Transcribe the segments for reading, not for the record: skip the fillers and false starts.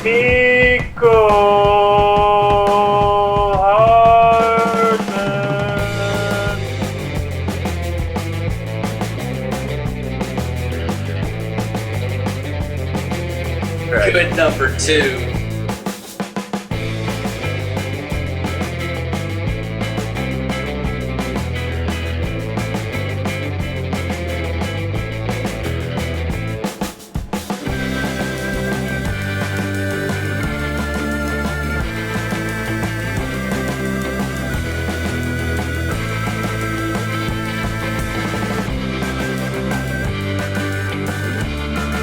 Pico Hardman. Good number 2.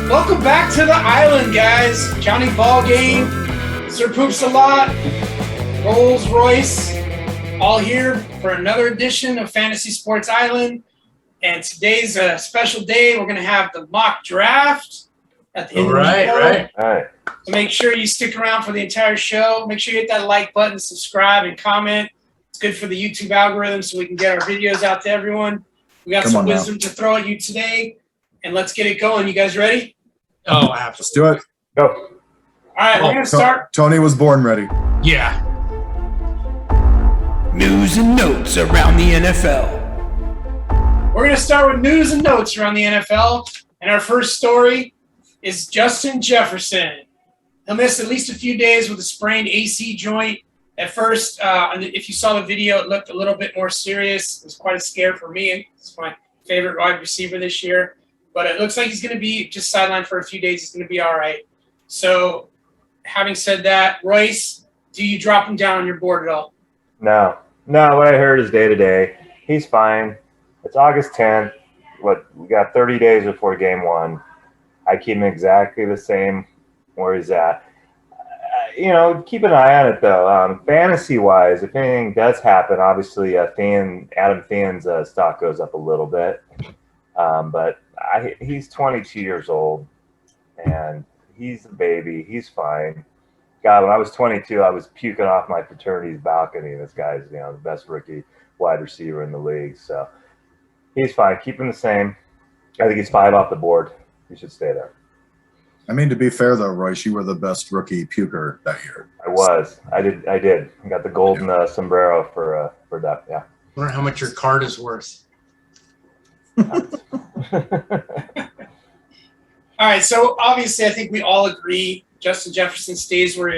Welcome back to the island, guys. Johnny Ballgame, Sir Poops a Lot, Rolls-Royce, all here for another edition of Fantasy Sports Island. And today's a special day. We're going to have the mock draft at the end of the show. Right. So make sure you stick around for the entire show. Make sure you hit that like button, subscribe, and comment. It's good for the YouTube algorithm so we can get our videos out to everyone. We got some wisdom to throw at you today, and let's get it going. You guys ready? Oh, absolutely. Let's do it. Go. All right, we're going to start. Tony was born ready. Yeah. News and notes around the NFL. We're going to start with news and notes around the NFL. And our first story is Justin Jefferson. He'll miss at least a few days with a sprained AC joint. At first, if you saw the video, it looked a little bit more serious. It was quite a scare for me. It's my favorite wide receiver this year. But it looks like he's going to be just sidelined for a few days. He's going to be all right. So, having said that, Royce, do you drop him down on your board at all? No. What I heard is day to day. He's fine. It's August 10th. We got 30 days before game 1. I keep him exactly the same where he's at. Keep an eye on it though. Fantasy-wise, if anything does happen, obviously Adam Thien's stock goes up a little bit. But he's 22 years old, and he's a baby. He's fine. God, when I was 22, I was puking off my fraternity's balcony. This guy's, the best rookie wide receiver in the league. So he's fine. Keep him the same. I think he's 5 off the board. He should stay there. I mean, to be fair though, Royce, you were the best rookie puker that year. I was. I did. I got the golden sombrero for that. Yeah. I wonder how much your card is worth. All right, so obviously I think we all agree Justin Jefferson stays where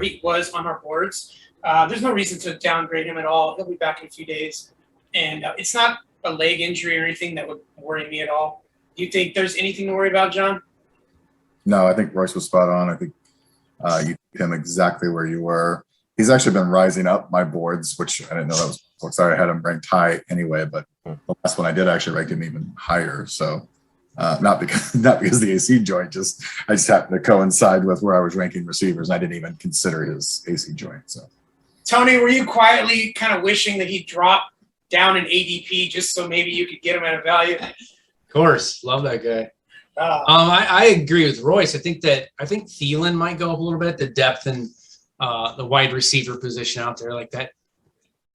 he was on our boards. There's no reason to downgrade him at all. He'll be back in a few days. And it's not a leg injury or anything that would worry me at all. Do you think there's anything to worry about, John? No, I think Royce was spot on. I think you keep him exactly where you were. He's actually been rising up my boards, which I didn't know that was. Sorry, I had him ranked high anyway, but the last one I did actually rank him even higher. So not because the AC joint, I just happened to coincide with where I was ranking receivers. And I didn't even consider his AC joint. So, Tony, were you quietly kind of wishing that he dropped down in ADP just so maybe you could get him at a value? Of course, love that guy. I agree with Royce. I think Thielen might go up a little bit. The depth and the wide receiver position out there, like that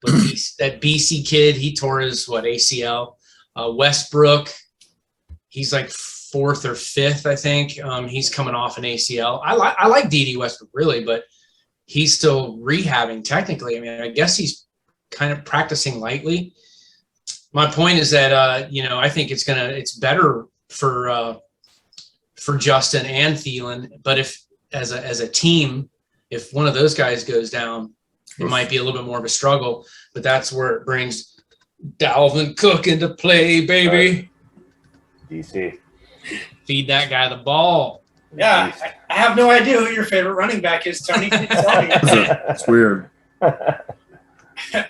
BC kid, he tore his ACL. Westbrook, he's like 4th or 5th, I think. He's coming off an ACL. I like D.D. Westbrook really, but he's still rehabbing technically. I mean, I guess he's kind of practicing lightly. My point is that I think it's better for Justin and Thielen, but if as a team, if one of those guys goes down, it might be a little bit more of a struggle. But that's where it brings Dalvin Cook into play, baby. DC. Feed that guy the ball. Yeah, I have no idea who your favorite running back is, Tony. It's weird.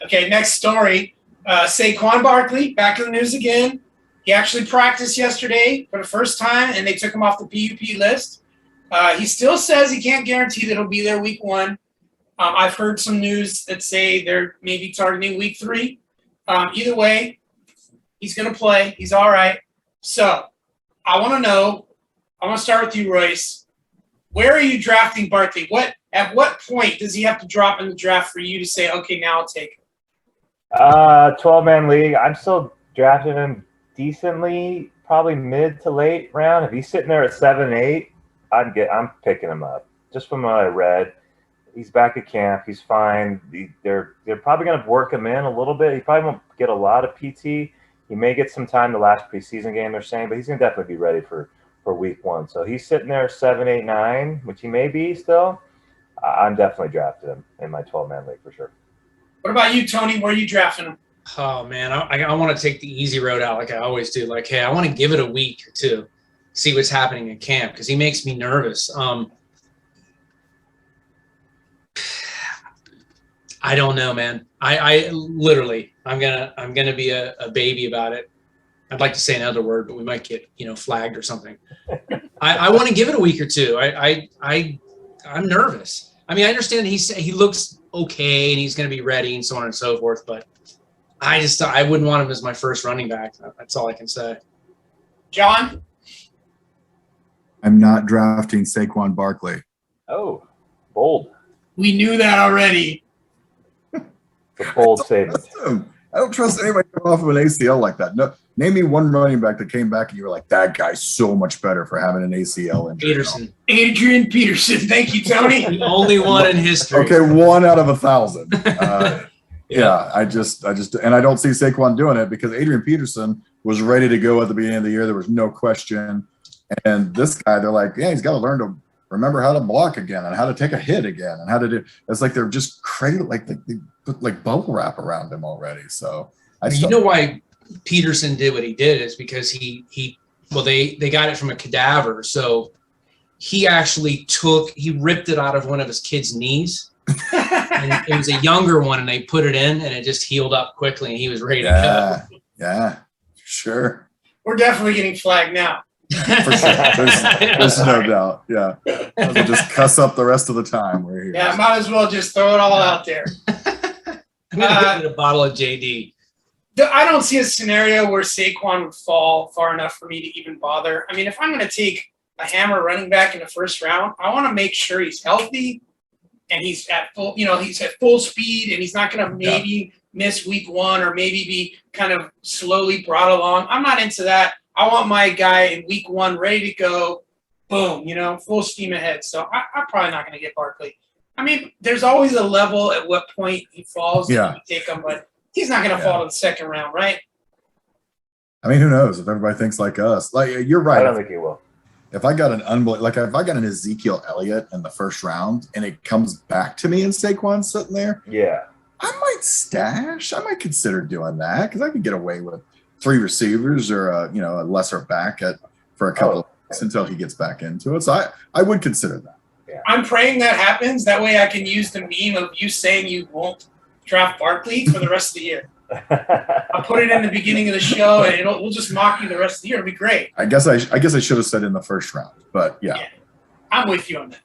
Okay, next story. Saquon Barkley, back in the news again. He actually practiced yesterday for the first time, and they took him off the PUP list. He still says he can't guarantee that he'll be there week 1. I've heard some news that say they're maybe targeting week 3. Either way, he's going to play. He's all right. So I want to start with you, Royce. Where are you drafting Barkley? At what point does he have to drop in the draft for you to say, okay, now I'll take him? 12-man league. I'm still drafting him decently, probably mid to late round. If he's sitting there at 7-8, I'm picking him up. just from what I read, he's back at camp. He's fine. They're probably going to work him in a little bit. He probably won't get a lot of PT. He may get some time the last preseason game, they're saying, but he's going to definitely be ready for week 1. So he's sitting there 7, 8, 9, which he may be still. I'm definitely drafting him in my 12-man league for sure. What about you, Tony? Where are you drafting him? Oh man, I want to take the easy road out like I always do. Like, hey, I want to give it a week or two, see what's happening in camp because he makes me nervous. I don't know, man. I literally, I'm gonna be a baby about it. I'd like to say another word, but we might get flagged or something. I want to give it a week or two. I'm nervous. I mean, I understand he looks okay and he's going to be ready and so on and so forth, but I wouldn't want him as my first running back. That's all I can say. John? I'm not drafting Saquon Barkley. Oh, bold. We knew that already. It's a bold statement. I don't trust anybody coming off of an ACL like that. No, name me one running back that came back and you were like, that guy's so much better for having an ACL injury. Peterson. Adrian Peterson. Thank you, Tony. The only one in history. Okay, 1 out of 1,000. Yeah, I just, and I don't see Saquon doing it because Adrian Peterson was ready to go at the beginning of the year. There was no question. And this guy, they're like, yeah, he's got to learn to remember how to block again and how to take a hit again and how to do. It's like they're just crazy, like they put like bubble wrap around him already. So you know why Peterson did what he did is because they got it from a cadaver. So he actually ripped it out of one of his kids' knees. And it was a younger one, and they put it in, and it just healed up quickly, and he was ready to go. Yeah, sure. We're definitely getting flagged now. For sure. There's no doubt. Yeah. We'll just cuss up the rest of the time we're here. Yeah, might as well just throw it all out there. I'm going to get a bottle of JD. I don't see a scenario where Saquon would fall far enough for me to even bother. I mean, if I'm going to take a hammer running back in the first round, I want to make sure he's healthy and he's at full speed and he's not going to maybe miss week 1 or maybe be kind of slowly brought along. I'm not into that. I want my guy in week 1 ready to go, boom, full steam ahead. So I'm probably not going to get Barkley. I mean, there's always a level at what point he falls. Yeah. You take him, but he's not going to fall to the second round, right? I mean, who knows if everybody thinks like us? Like you're right. I don't think he will. If I got if I got an Ezekiel Elliott in the first round and it comes back to me and Saquon's sitting there, yeah, I might consider doing that because I could get away with 3 receivers or a lesser back for a couple of weeks until he gets back into it. So I would consider that. Yeah. I'm praying that happens. That way I can use the meme of you saying you won't draft Barkley for the rest of the year. I'll put it in the beginning of the show and we'll just mock you the rest of the year. It'll be great. I guess I should have said in the first round, but yeah. I'm with you on that.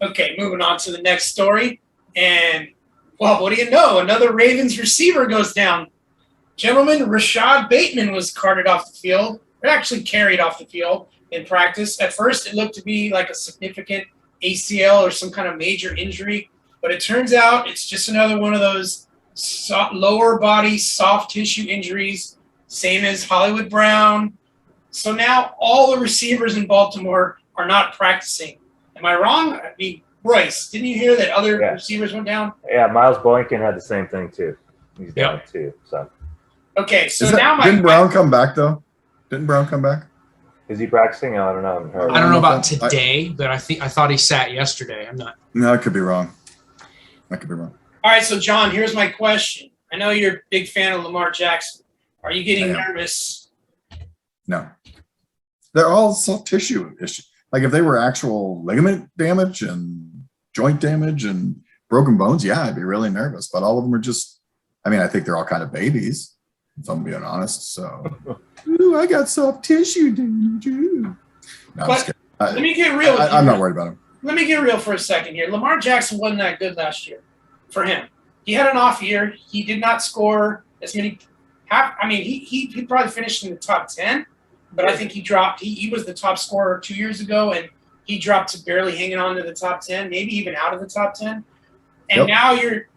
Okay, moving on to the next story. And, well, what do you know? Another Ravens receiver goes down. Gentlemen, Rashad Bateman was carted off the field, or actually carried off the field in practice. At first, it looked to be like a significant ACL or some kind of major injury, but it turns out it's just another one of those lower body soft tissue injuries, same as Hollywood Brown. So now all the receivers in Baltimore are not practicing. Am I wrong? I mean, Royce, didn't you hear that other receivers went down? Yeah, Miles Boykin had the same thing too. He's down too. So okay, so now didn't Brown come back though? Didn't Brown come back? Is he practicing? I don't know. I don't know about today, but I thought he sat yesterday. I'm not. No, I could be wrong. All right, so John, here's my question. I know you're a big fan of Lamar Jackson. Are you getting nervous? No. They're all soft tissue issues. Like if they were actual ligament damage and joint damage and broken bones, yeah, I'd be really nervous. But all of them are just, I think they're all kind of babies, if I'm being honest. So, ooh, I got soft tissue damage. No, I'm just kidding. Let me get real with you. I'm not worried about him. Let me get real for a second here. Lamar Jackson wasn't that good last year for him. He had an off year. He did not score as many. He probably finished in the top 10, but I think he dropped. He was the top scorer 2 years ago, and he dropped to barely hanging on to the top 10, maybe even out of the top 10. And now you're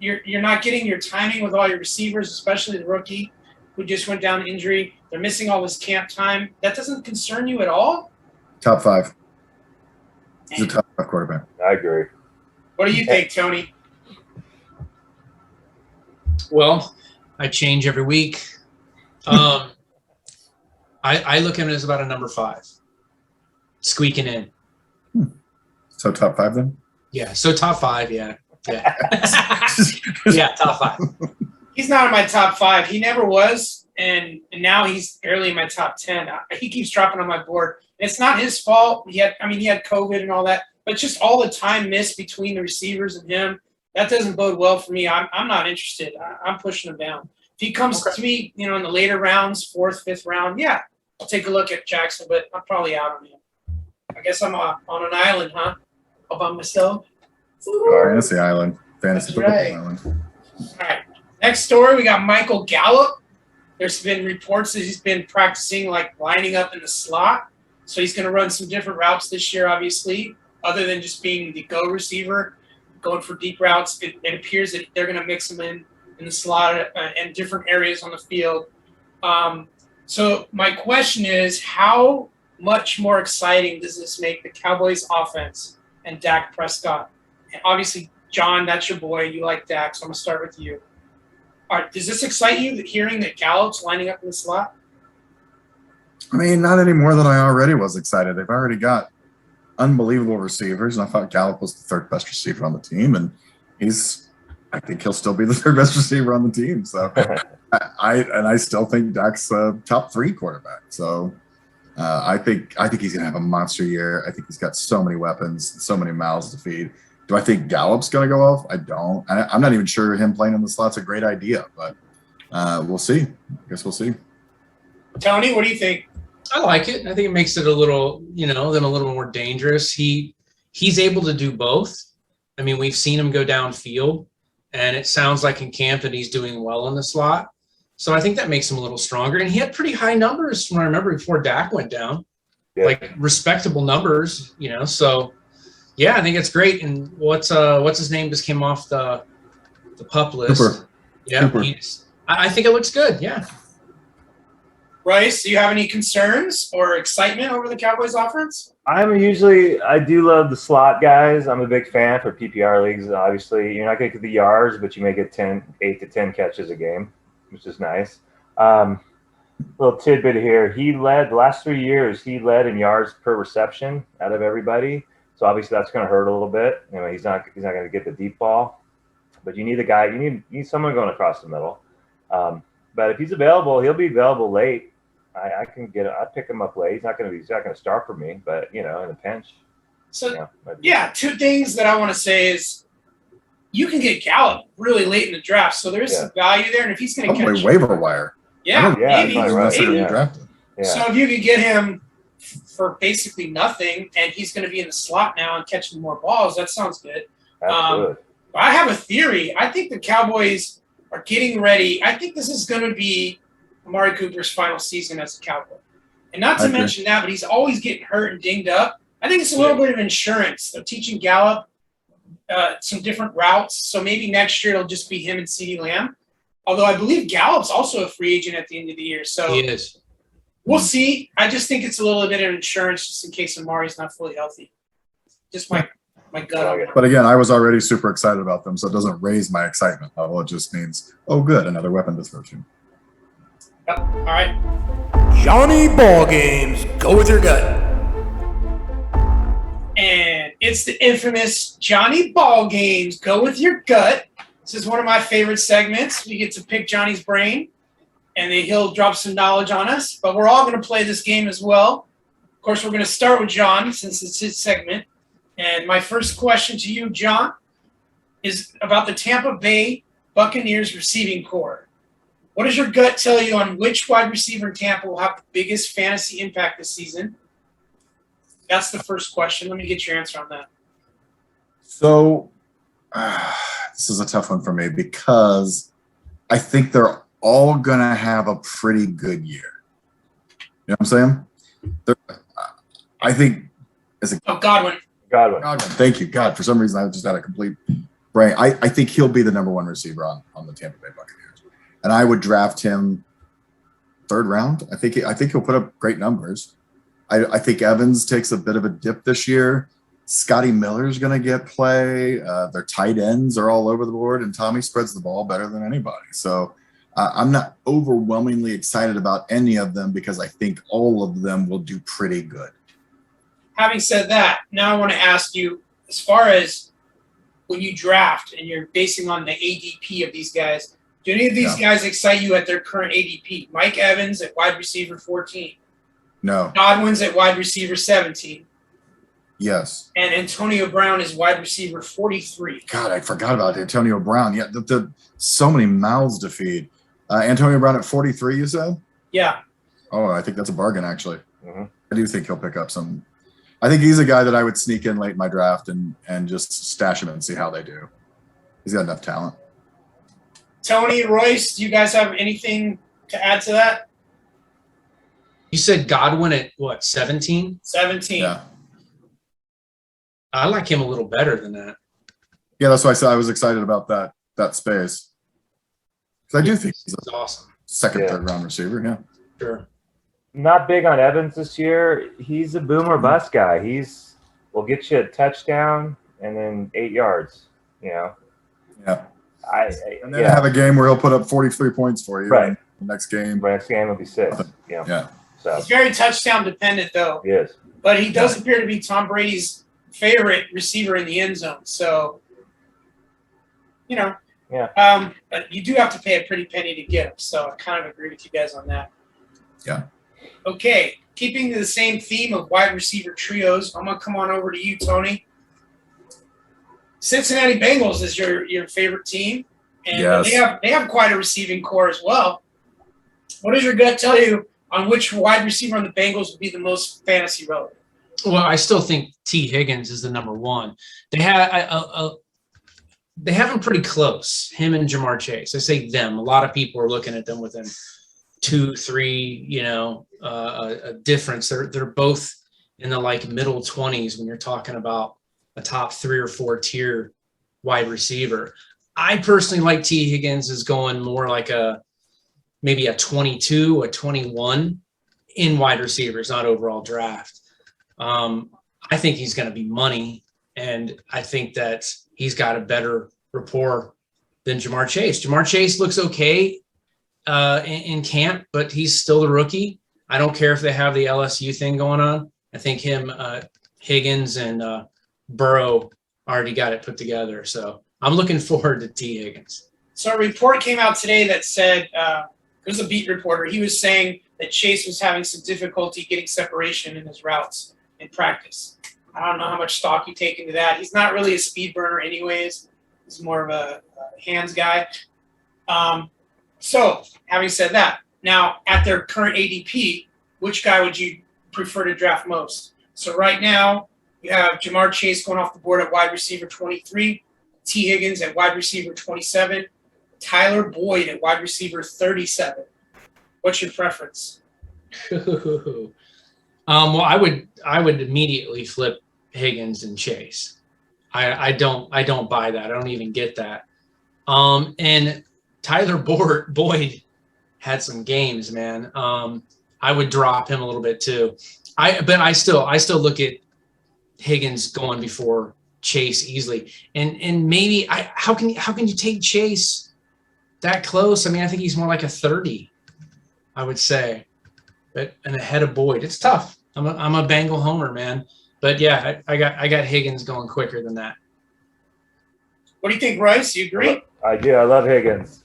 not getting your timing with all your receivers, especially the rookie who just went down injury. They're missing all this camp time. That doesn't concern you at all? Top 5. He's a tough quarterback. I agree. What do you think, Tony? Well, I change every week. I look at it as about a number 5, squeaking in. So top 5 then? Yeah. So top 5. Yeah. Yeah. Yeah. Top 5. He's not in my top 5. He never was, and now he's barely in my top 10. He keeps dropping on my board. And it's not his fault. He had COVID and all that, but just all the time missed between the receivers and him. That doesn't bode well for me. I'm not interested. I'm pushing him down. If he comes to me, in the later rounds, 4th, 5th round, yeah, I'll take a look at Jackson, but I'm probably out on him. I guess I'm on an island, huh? All by myself. Fantasy Island. Fantasy That's right. Island. All right. Next story, we got Michael Gallup. There's been reports that he's been practicing, lining up in the slot. So he's going to run some different routes this year, obviously, other than just being the go receiver, going for deep routes. It appears that they're going to mix him in the slot and different areas on the field. So my question is, how much more exciting does this make the Cowboys offense and Dak Prescott? And obviously, John, that's your boy. You like Dak, so I'm going to start with you. All right, does this excite you, hearing that Gallup's lining up in the slot? I mean, not any more than I already was excited. They've already got unbelievable receivers, and I thought Gallup was the 3rd best receiver on the team, and I think he'll still be the 3rd best receiver on the team. So I still think Dak's a top 3 quarterback. So I think he's gonna have a monster year. I think he's got so many weapons, so many mouths to feed. Do I think Gallup's gonna go off? I don't. I'm not even sure him playing in the slot's a great idea, but we'll see. I guess we'll see. Tony, what do you think? I like it. I think it makes it a little, then a little more dangerous. He's able to do both. I mean, we've seen him go downfield, and it sounds like in camp that he's doing well in the slot. So I think that makes him a little stronger. And he had pretty high numbers from what I remember before Dak went down, like respectable numbers, So yeah, I think it's great. And what's his name just came off the PUP list. Cooper. Yeah, Cooper. I think it looks good. Yeah. Bryce, do you have any concerns or excitement over the Cowboys offense? I do love the slot guys. I'm a big fan for PPR leagues. Obviously, you're not going to get the yards, but you may get 8 to 10 catches a game, which is nice. Little tidbit here. He led the last 3 years. He led in yards per reception out of everybody. So obviously that's going to hurt a little bit. He's not going to get the deep ball, but you need a guy. You need someone going across the middle. But if he's available, he'll be available late. I'd pick him up late. He's not going to start for me, but in a pinch. So two things that I want to say is you can get Gallup really late in the draft, so there is some value there. And if he's going to catch waiver wire, maybe. Drafted. Yeah. So if you could get him for basically nothing, and he's going to be in the slot now and catching more balls, that sounds good. I have a theory. I think the Cowboys are getting ready. I think this is going to be Amari Cooper's final season as a Cowboy. And not to mention that, but he's always getting hurt and dinged up. I think it's a little bit of insurance. They're teaching Gallup some different routes. So maybe next year it'll just be him and CeeDee Lamb. Although I believe Gallup's also a free agent at the end of the year. So he is. We'll see. I just think it's a little bit of insurance just in case Amari's not fully healthy. Just my gut. But again, I was already super excited about them, so it doesn't raise my excitement level. It just means, oh, good, another weapon to throw to. Yep. All right. Johnny Ballgames, go with your gut. And it's the infamous Johnny Ballgames, go with your gut. This is one of my favorite segments. We get to pick Johnny's brain, and then he'll drop some knowledge on us. But we're all going to play this game as well. Of course, we're going to start with John since it's his segment. And my first question to you, John, is about the Tampa Bay Buccaneers receiving core. What does your gut tell you on which wide receiver in Tampa will have the biggest fantasy impact this season? That's the first question. Let me get your answer on that. So this is a tough one for me because I think they're all going to have a pretty good year. You know what I'm saying? I think Godwin. Thank you, God. For some reason, I just had a complete brain. I think he'll be the number one receiver on the Tampa Bay Buccaneers. And I would draft him 3rd round. I think he'll put up great numbers. I think Evans takes a bit of a dip this year. Scotty Miller's going to get play. Their tight ends are all over the board, and Tommy spreads the ball better than anybody. So I'm not overwhelmingly excited about any of them because I think all of them will do pretty good. Having said that, now I want to ask you, as far as when you draft and you're basing on the ADP of these guys, do any of these guys excite you at their current ADP? Mike Evans at wide receiver 14. No. Godwin's at wide receiver 17. Yes. And Antonio Brown is wide receiver 43. God, I forgot about Antonio Brown. Yeah, so many mouths to feed. Antonio Brown at 43, you said? Yeah. Oh, I think that's a bargain, actually. Mm-hmm. I do think he'll pick up some. I think he's a guy that I would sneak in late in my draft and just stash him and see how they do. He's got enough talent. Tony, Royce, do you guys have anything to add to that? You said Godwin at what, 17? 17. Yeah. I like him a little better than that. Yeah, that's why I said I was excited about that space. Because I do think he's It's awesome. second, third round receiver. Yeah. Sure. Not big on Evans this year. He's a boom or bust guy. Will get you a touchdown and then 8 yards. You know. Yeah. And then yeah. have a game where he'll put up 43 points for you. Right. The next game. Next game will be 6. You know? Yeah. So He's very touchdown dependent, though. he is. But he does appear to be Tom Brady's favorite receiver in the end zone. So, you know. Yeah. But you do have to pay a pretty penny to get him. So I kind of agree with you guys on that. Yeah. Okay. Keeping the same theme of wide receiver trios, I'm going to come on over to you, Tony. Cincinnati Bengals is your favorite team. And Yes. they have quite a receiving core as well. What does your gut tell you on which wide receiver on the Bengals would be the most fantasy relevant? Well, I still think T. Higgins is the number one. They have him pretty close, him and Jamar Chase. I say them. A lot of people are looking at them within 2, 3, a difference. They're both in the like middle 20s when you're talking about a top 3 or 4 tier wide receiver. I personally like T. Higgins is going more like maybe a 22, a 21 in wide receivers, not overall draft. I think he's going to be money, and I think that he's got a better rapport than Jamar Chase. Jamar Chase looks okay in camp, but he's still the rookie. I don't care if they have the LSU thing going on. I think Higgins and Burrow already got it put together. So I'm looking forward to T. Higgins. So a report came out today that said, it was a beat reporter, he was saying that Chase was having some difficulty getting separation in his routes in practice. I don't know how much stock you take into that. He's not really a speed burner anyways. He's more of a hands guy. So having said that, now at their current ADP, which guy would you prefer to draft most? So right now you have Jamar Chase going off the board at wide receiver 23, T. Higgins at wide receiver 27, Tyler Boyd at wide receiver 37. What's your preference? Well, I would immediately flip Higgins and Chase. I don't buy that. I don't even get that. And Tyler Boyd had some games, man. I would drop him a little bit too. But I still look at Higgins going before Chase easily. And maybe how can you take Chase that close? I mean, I think he's more like a 30, I would say. But and ahead of Boyd. It's tough. I'm a Bengal homer, man. But yeah, I got Higgins going quicker than that. What do you think, Royce? You agree? I do. I love Higgins.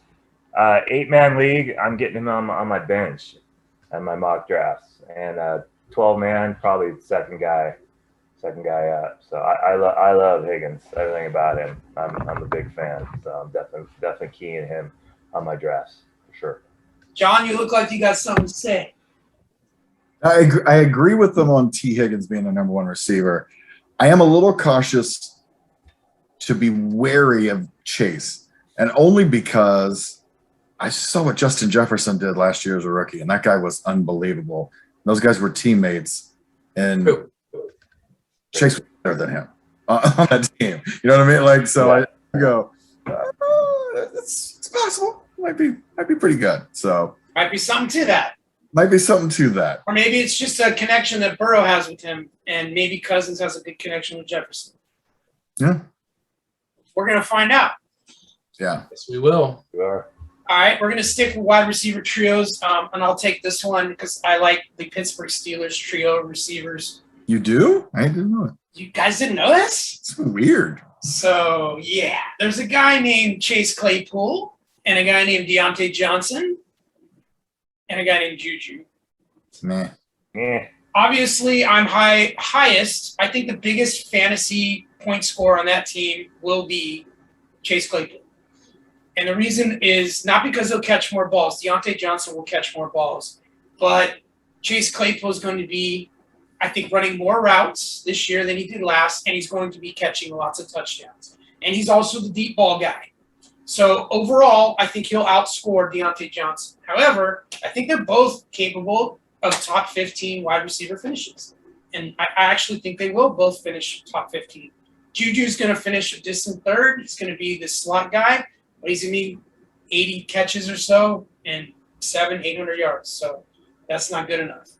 8-man league, I'm getting him on my bench and my mock drafts. And 12-man, probably second guy up. So I love Higgins. Everything about him. I'm a big fan. So I'm definitely keying him on my drafts for sure. John, you look like you got something to say. I agree with them on T. Higgins being the number one receiver. I am a little cautious to be wary of Chase, and only because I saw what Justin Jefferson did last year as a rookie, and that guy was unbelievable. Those guys were teammates, and Chase was better than him on that team. You know what I mean? Like, so I go, it's possible. Might be pretty good. So Might be something to that. Might be something to that. Or maybe it's just a connection that Burrow has with him, and maybe Cousins has a good connection with Jefferson. Yeah. We're going to find out. Yeah. Yes, we will. You are. All right, we're going to stick with wide receiver trios, and I'll take this one because I like the Pittsburgh Steelers trio of receivers. You do? I didn't know it. You guys didn't know this? It's weird. So, yeah, there's a guy named Chase Claypool and a guy named Deontay Johnson and a guy named Juju. Meh. Yeah. Obviously, I'm highest. I think the biggest fantasy point scorer on that team will be Chase Claypool. And the reason is not because he'll catch more balls. Deontay Johnson will catch more balls. But Chase Claypool is going to be, I think, running more routes this year than he did last, and he's going to be catching lots of touchdowns. And he's also the deep ball guy. So overall, I think he'll outscore Deontay Johnson. However, I think they're both capable of top 15 wide receiver finishes. And I actually think they will both finish top 15. Juju's going to finish a distant third. He's going to be the slot guy, but he's going to be 80 catches or so and 800 yards. So that's not good enough.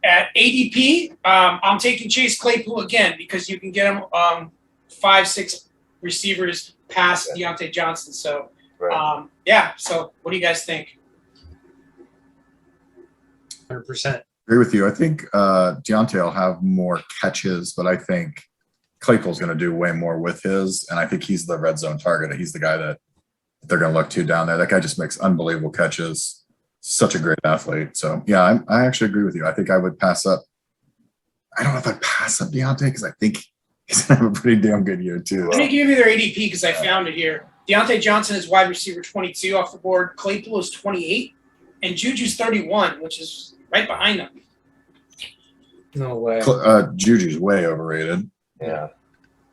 At ADP, I'm taking Chase Claypool again because you can get him 5-6 receivers past Deontay Johnson. So, yeah. So what do you guys think? 100%. Agree with you. I think Deontay will have more catches, but I think Claypool's going to do way more with his, and I think he's the red zone target. He's the guy that they're going to look to down there. That guy just makes unbelievable catches. Such a great athlete. So, yeah, I actually agree with you. I think I would pass up. I don't know if I'd pass up Deontay because I think he's going to have a pretty damn good year, too. Let me give you their ADP because I found it here. Deontay Johnson is wide receiver 22 off the board. Claypool is 28, and Juju's 31, which is right behind them. No way. Juju's way overrated. Yeah.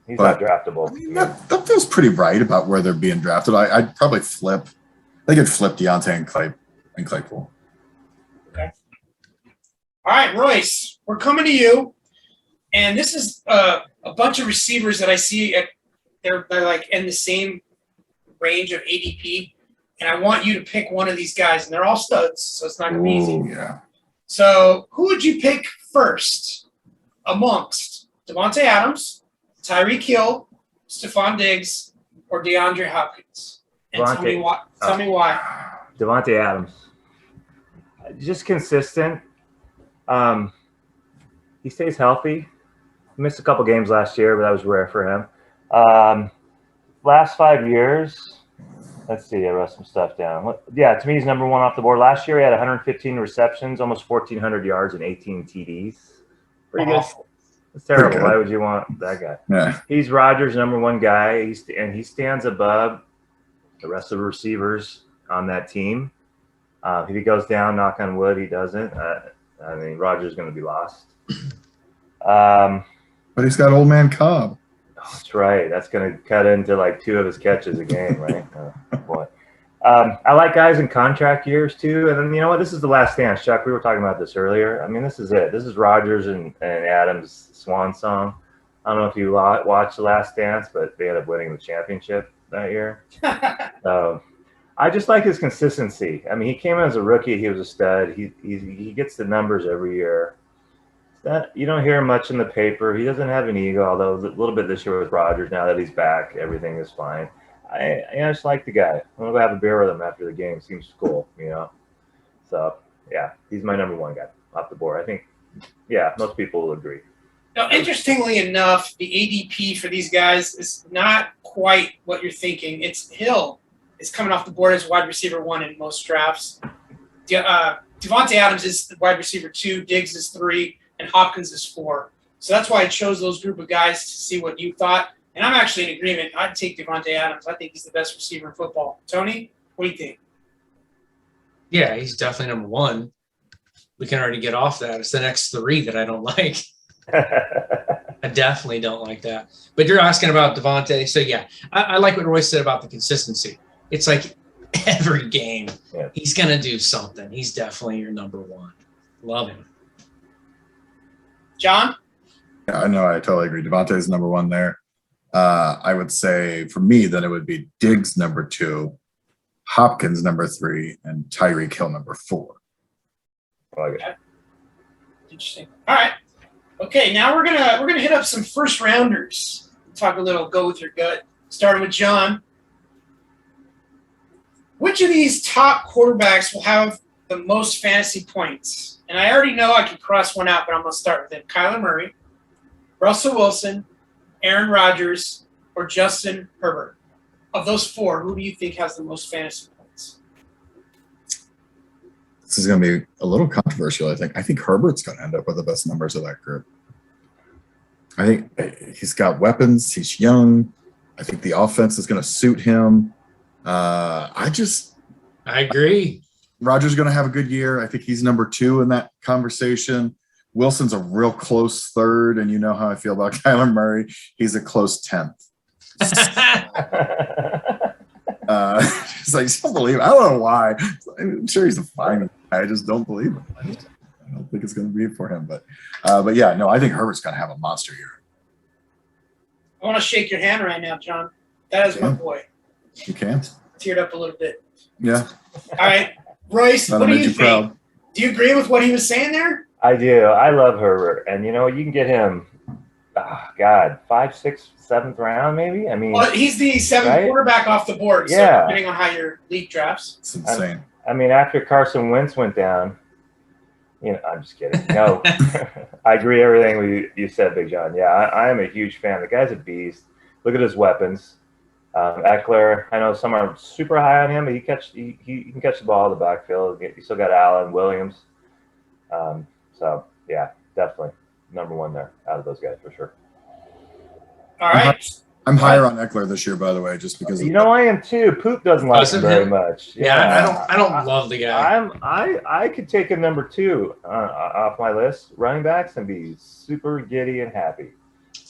He's But- not draftable. I mean, that feels pretty right about where they're being drafted. I'd probably flip. They could flip Deontay and Claypool. All right, Royce, we're coming to you, and this is a bunch of receivers that I see they're like in the same range of ADP, and I want you to pick one of these guys, and they're all studs, so it's not going to be easy. Ooh, yeah. So who would you pick first amongst Devontae Adams, Tyreek Hill, Stephon Diggs, or DeAndre Hopkins? And tell me why. Tell me why. Devontae Adams. Just consistent. He stays healthy. He missed a couple games last year, but that was rare for him. Last 5 years, let's see. I wrote some stuff down. Yeah, to me, he's number one off the board. Last year, he had 115 receptions, almost 1,400 yards, and 18 TDs. Pretty good. It's terrible. Why would you want that guy? Yeah. He's Rodgers' number one guy, and he stands above the rest of the receivers on that team. If he goes down, knock on wood, he doesn't. I mean, Rodgers is going to be lost. But he's got old man Cobb. Oh, that's right. That's going to cut into like 2 of his catches a game, right? Oh, boy. I like guys in contract years too. And then, you know what? This is the last dance, Chuck. We were talking about this earlier. I mean, this is it. This is Rodgers and Adams' swan song. I don't know if you watched The Last Dance, but they ended up winning the championship that year. So I just like his consistency. I mean, he came in as a rookie. He was a stud. He gets the numbers every year. That you don't hear him much in the paper. He doesn't have an ego, although a little bit this year with Rodgers. Now that he's back, everything is fine. I just like the guy. I'm gonna go have a beer with him after the game. Seems cool, you know. So yeah, he's my number one guy off the board. I think, yeah, most people will agree. Now, interestingly enough, the ADP for these guys is not quite what you're thinking. It's Hill is coming off the board as wide receiver 1 in most drafts. Devontae Adams is the wide receiver 2, Diggs is 3, and Hopkins is 4. So that's why I chose those group of guys to see what you thought. And I'm actually in agreement. I'd take Devontae Adams. I think he's the best receiver in football. Tony, what do you think? Yeah, he's definitely number one. We can already get off that. It's the next 3 that I don't like. I definitely don't like that. But you're asking about Devontae. So, yeah, I like what Royce said about the consistency. It's like every game, he's going to do something. He's definitely your number one. Love him. John? Yeah, I know. I totally agree. Devontae's number one there. I would say for me, then it would be Diggs number 2, Hopkins number 3, and Tyreek Hill number 4. I like it. Interesting. All right. Okay, now we're gonna hit up some first rounders. Talk a little go with your gut. Starting with John. Which of these top quarterbacks will have the most fantasy points? And I already know I can cross one out, but I'm gonna start with it. Kyler Murray, Russell Wilson, Aaron Rodgers, or Justin Herbert. Of those four, who do you think has the most fantasy points? This is going to be a little controversial, I think. I think Herbert's going to end up with the best numbers of that group. I think he's got weapons. He's young. I think the offense is going to suit him. I agree. Rodgers going to have a good year. I think he's number 2 in that conversation. Wilson's a real close third, and you know how I feel about Kyler Murray. He's a close 10th. Just I just don't believe it. I don't know why. I'm sure he's a fine guy. I just don't believe him. I don't think it's going to be for him. But yeah, no, I think Herbert's going to have a monster year. I want to shake your hand right now, John. That is my boy. You can't. Teared up a little bit. Yeah. All right, Royce, what do you think? Proud. Do you agree with what he was saying there? I do. I love Herbert, and you can get him. Oh, God, 5th, 6th, 7th round, maybe. I mean, well, he's the 7th quarterback off the board. So Yeah. depending on how your league drafts. It's insane. I mean, after Carson Wentz went down, I'm just kidding. No, I agree with everything you said, Big John. Yeah, I am a huge fan. The guy's a beast. Look at his weapons. Eckler, I know some are super high on him, but he can catch the ball in the backfield. You still got Allen, Williams. So, yeah, definitely number 1 there out of those guys for sure. All right. I'm higher on Eckler this year, by the way, just because. I am too. Poop doesn't like him very much. Yeah, I don't love the guy. I could take him number 2 off my list, running backs, and be super giddy and happy.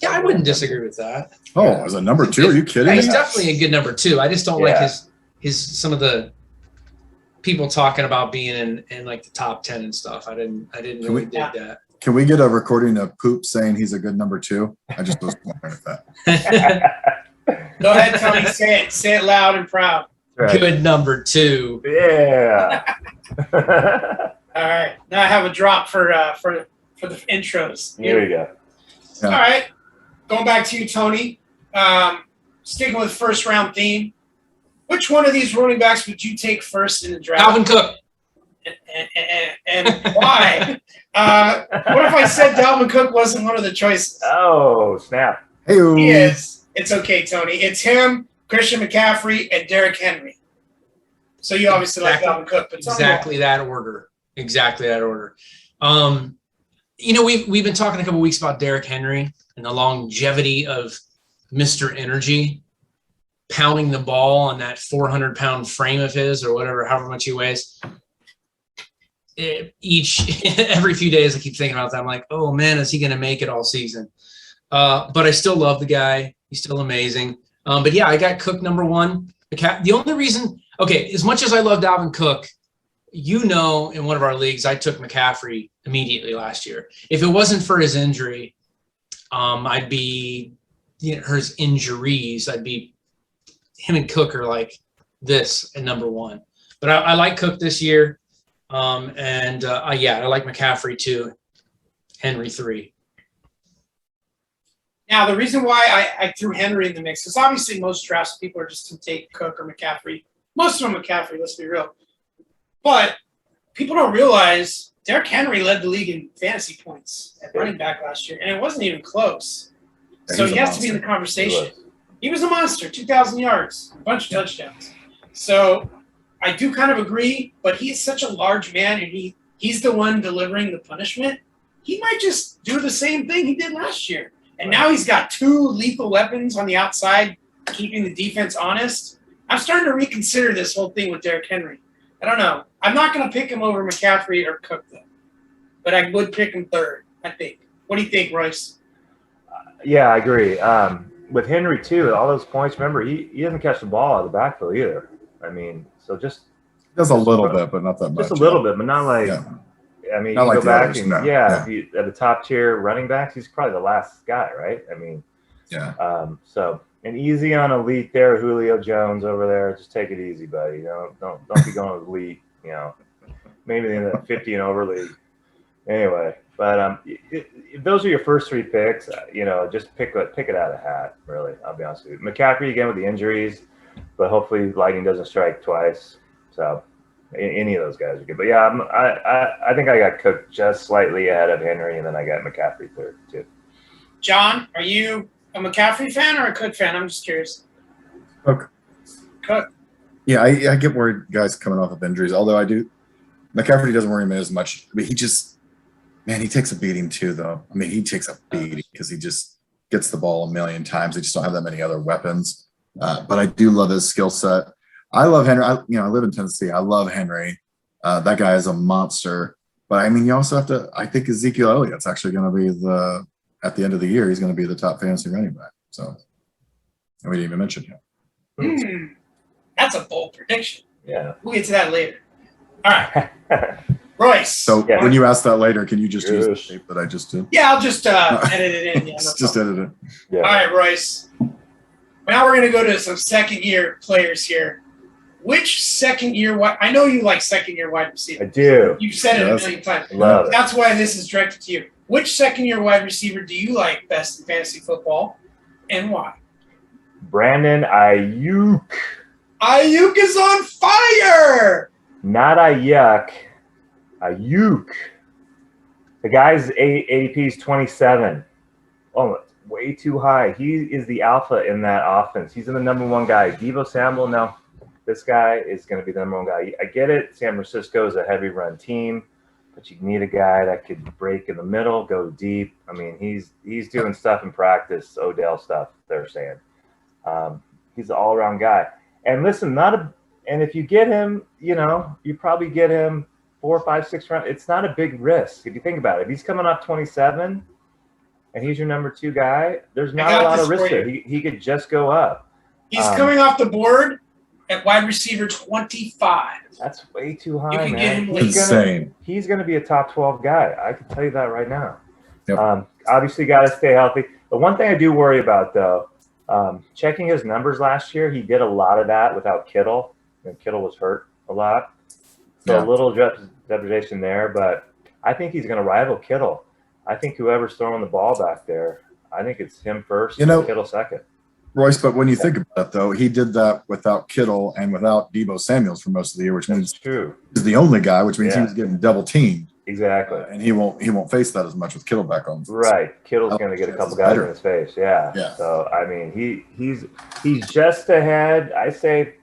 Yeah, I wouldn't disagree with that. Oh, as a number 2? Are you kidding Yeah, me? he's definitely a good number 2. I just don't like his some of the people talking about being in like the top 10 and stuff. I didn't really dig that. Can we get a recording of Poop saying he's a good number 2? I just was wondering if that. Go ahead, Tony. Say it. Say it loud and proud. Right. Good number 2. Yeah. All right. Now I have a drop for the intros. Here we go. Yeah. All right. Going back to you, Tony. Sticking with first round theme. Which one of these running backs would you take first in the draft? Dalvin Cook. And why? What if I said Dalvin Cook wasn't one of the choices? Oh, snap. Hey, He is. It's okay, Tony. It's him, Christian McCaffrey, and Derrick Henry. So you obviously like Dalvin Cook, but exactly that order. Exactly that order. We've been talking a couple weeks about Derrick Henry and the longevity of Mr. Energy, pounding the ball on that 400-pound frame of his or whatever, however much he weighs. Every few days I keep thinking about that. I'm like, oh man, is he going to make it all season? But I still love the guy. He's still amazing. But yeah, I got Cook number 1. The only reason, as much as I love Dalvin Cook, in one of our leagues, I took McCaffrey immediately last year. If it wasn't for his injury, I'd be, his injuries, I'd be, him and Cook are like this at number 1. But I like Cook this year. I like McCaffrey 2, Henry 3. Now, the reason why I threw Henry in the mix is obviously most drafts people are just going to take Cook or McCaffrey. Most of them McCaffrey, let's be real. But people don't realize Derrick Henry led the league in fantasy points at running back last year, and it wasn't even close. So he has to be in the conversation. He was a monster, 2,000 yards, a bunch of touchdowns. So I do kind of agree, but he's such a large man, and he's the one delivering the punishment. He might just do the same thing he did last year. And now he's got 2 lethal weapons on the outside, keeping the defense honest. I'm starting to reconsider this whole thing with Derrick Henry. I don't know. I'm not going to pick him over McCaffrey or Cook, though. But I would pick him 3rd, I think. What do you think, Royce? Yeah, I agree. With Henry, too, all those points, remember, he doesn't catch the ball out of the backfield either. I mean, so just – does a little bit, but not that much. Just a little bit, but not like I mean, you go back and if you at the top tier running backs, he's probably the last guy, right? I mean, so and easy on elite there, Julio Jones over there. Just take it easy, buddy. Don't be going with elite. maybe in the 50 and over league. Anyway, but if those are your first 3 picks, just pick it out of the hat. Really, I'll be honest with you. McCaffrey again with the injuries, but hopefully lightning doesn't strike twice. So any of those guys are good. But yeah, I think I got Cook just slightly ahead of Henry, and then I got McCaffrey third too. John, are you a McCaffrey fan or a Cook fan? I'm just curious. Cook. Yeah, I get worried guys coming off of injuries. Although McCaffrey doesn't worry me as much. I mean, he takes a beating too, though. I mean, he takes a beating because he just gets the ball a million times. They just don't have that many other weapons. But I do love his skill set. I love Henry. I live in Tennessee. I love Henry. That guy is a monster. But I mean, you also have to. I think Ezekiel Elliott's actually going to be at the end of the year. He's going to be the top fantasy running back. So, and we didn't even mention him. That's a bold prediction. Yeah, we'll get to that later. All right, Royce. So when you ask that later, can you just use the shape that I just did? Yeah, I'll just edit it in. Yeah, just edit it. Yeah. All right, Royce. Now we're going to go to some second-year players here. Which second-year wide? I know you like second-year wide receiver. I do. You've said it a million times. Love it. That's why this is directed to you. Which second-year wide receiver do you like best in fantasy football, and why? Brandon Ayuk. Ayuk is on fire. Not Ayuk. Ayuk. The guy's ADP is 27. Oh, way too high. He is the alpha in that offense. He's in the number 1 guy. Deebo Samuel, no. This guy is going to be the number 1 guy. I get it. San Francisco is a heavy run team, but you need a guy that could break in the middle, go deep. I mean, he's doing stuff in practice, Odell stuff, they're saying. He's an all-around guy. And listen, and if you get him, you probably get him 4, 5, 6 rounds. It's not a big risk if you think about it. If he's coming off 27 and he's your number 2 guy, there's not a lot of risk there. He could just go up. He's coming off the board at wide receiver 25. That's way too high, You can get man. him Insane. He's going to be a top 12 guy. I can tell you that right now. Yep. Obviously, got to stay healthy. The one thing I do worry about, though, checking his numbers last year, he did a lot of that without Kittle. And Kittle was hurt a lot. So a little depredation there, but I think he's going to rival Kittle. I think whoever's throwing the ball back there, I think it's him first and Kittle second. Royce, but when you think about it, though, he did that without Kittle and without Deebo Samuels for most of the year, which means he's the only guy, which means he was getting double teamed. Exactly. And he won't face that as much with Kittle back on. Right. Kittle's going to get a couple guys in his face. Yeah. So, I mean, he's just ahead. I say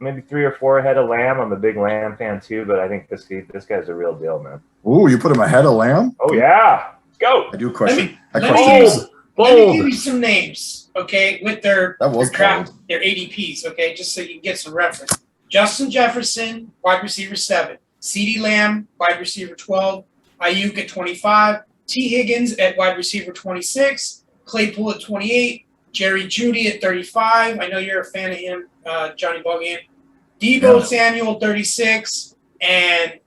maybe 3 or 4 ahead of Lamb. I'm a big Lamb fan too, but I think this guy's a real deal, man. Ooh, you put him ahead of Lamb? Oh, yeah. Let's go. I do question. Let me give you some names, okay, with their ADPs, okay, just so you can get some reference. Justin Jefferson, wide receiver 7. CeeDee Lamb, wide receiver 12. Ayuk at 25. T. Higgins at wide receiver 26. Claypool at 28. Jerry Jeudy at 35. I know you're a fan of him, Johnny Ballgame. Deebo Samuel, 36. And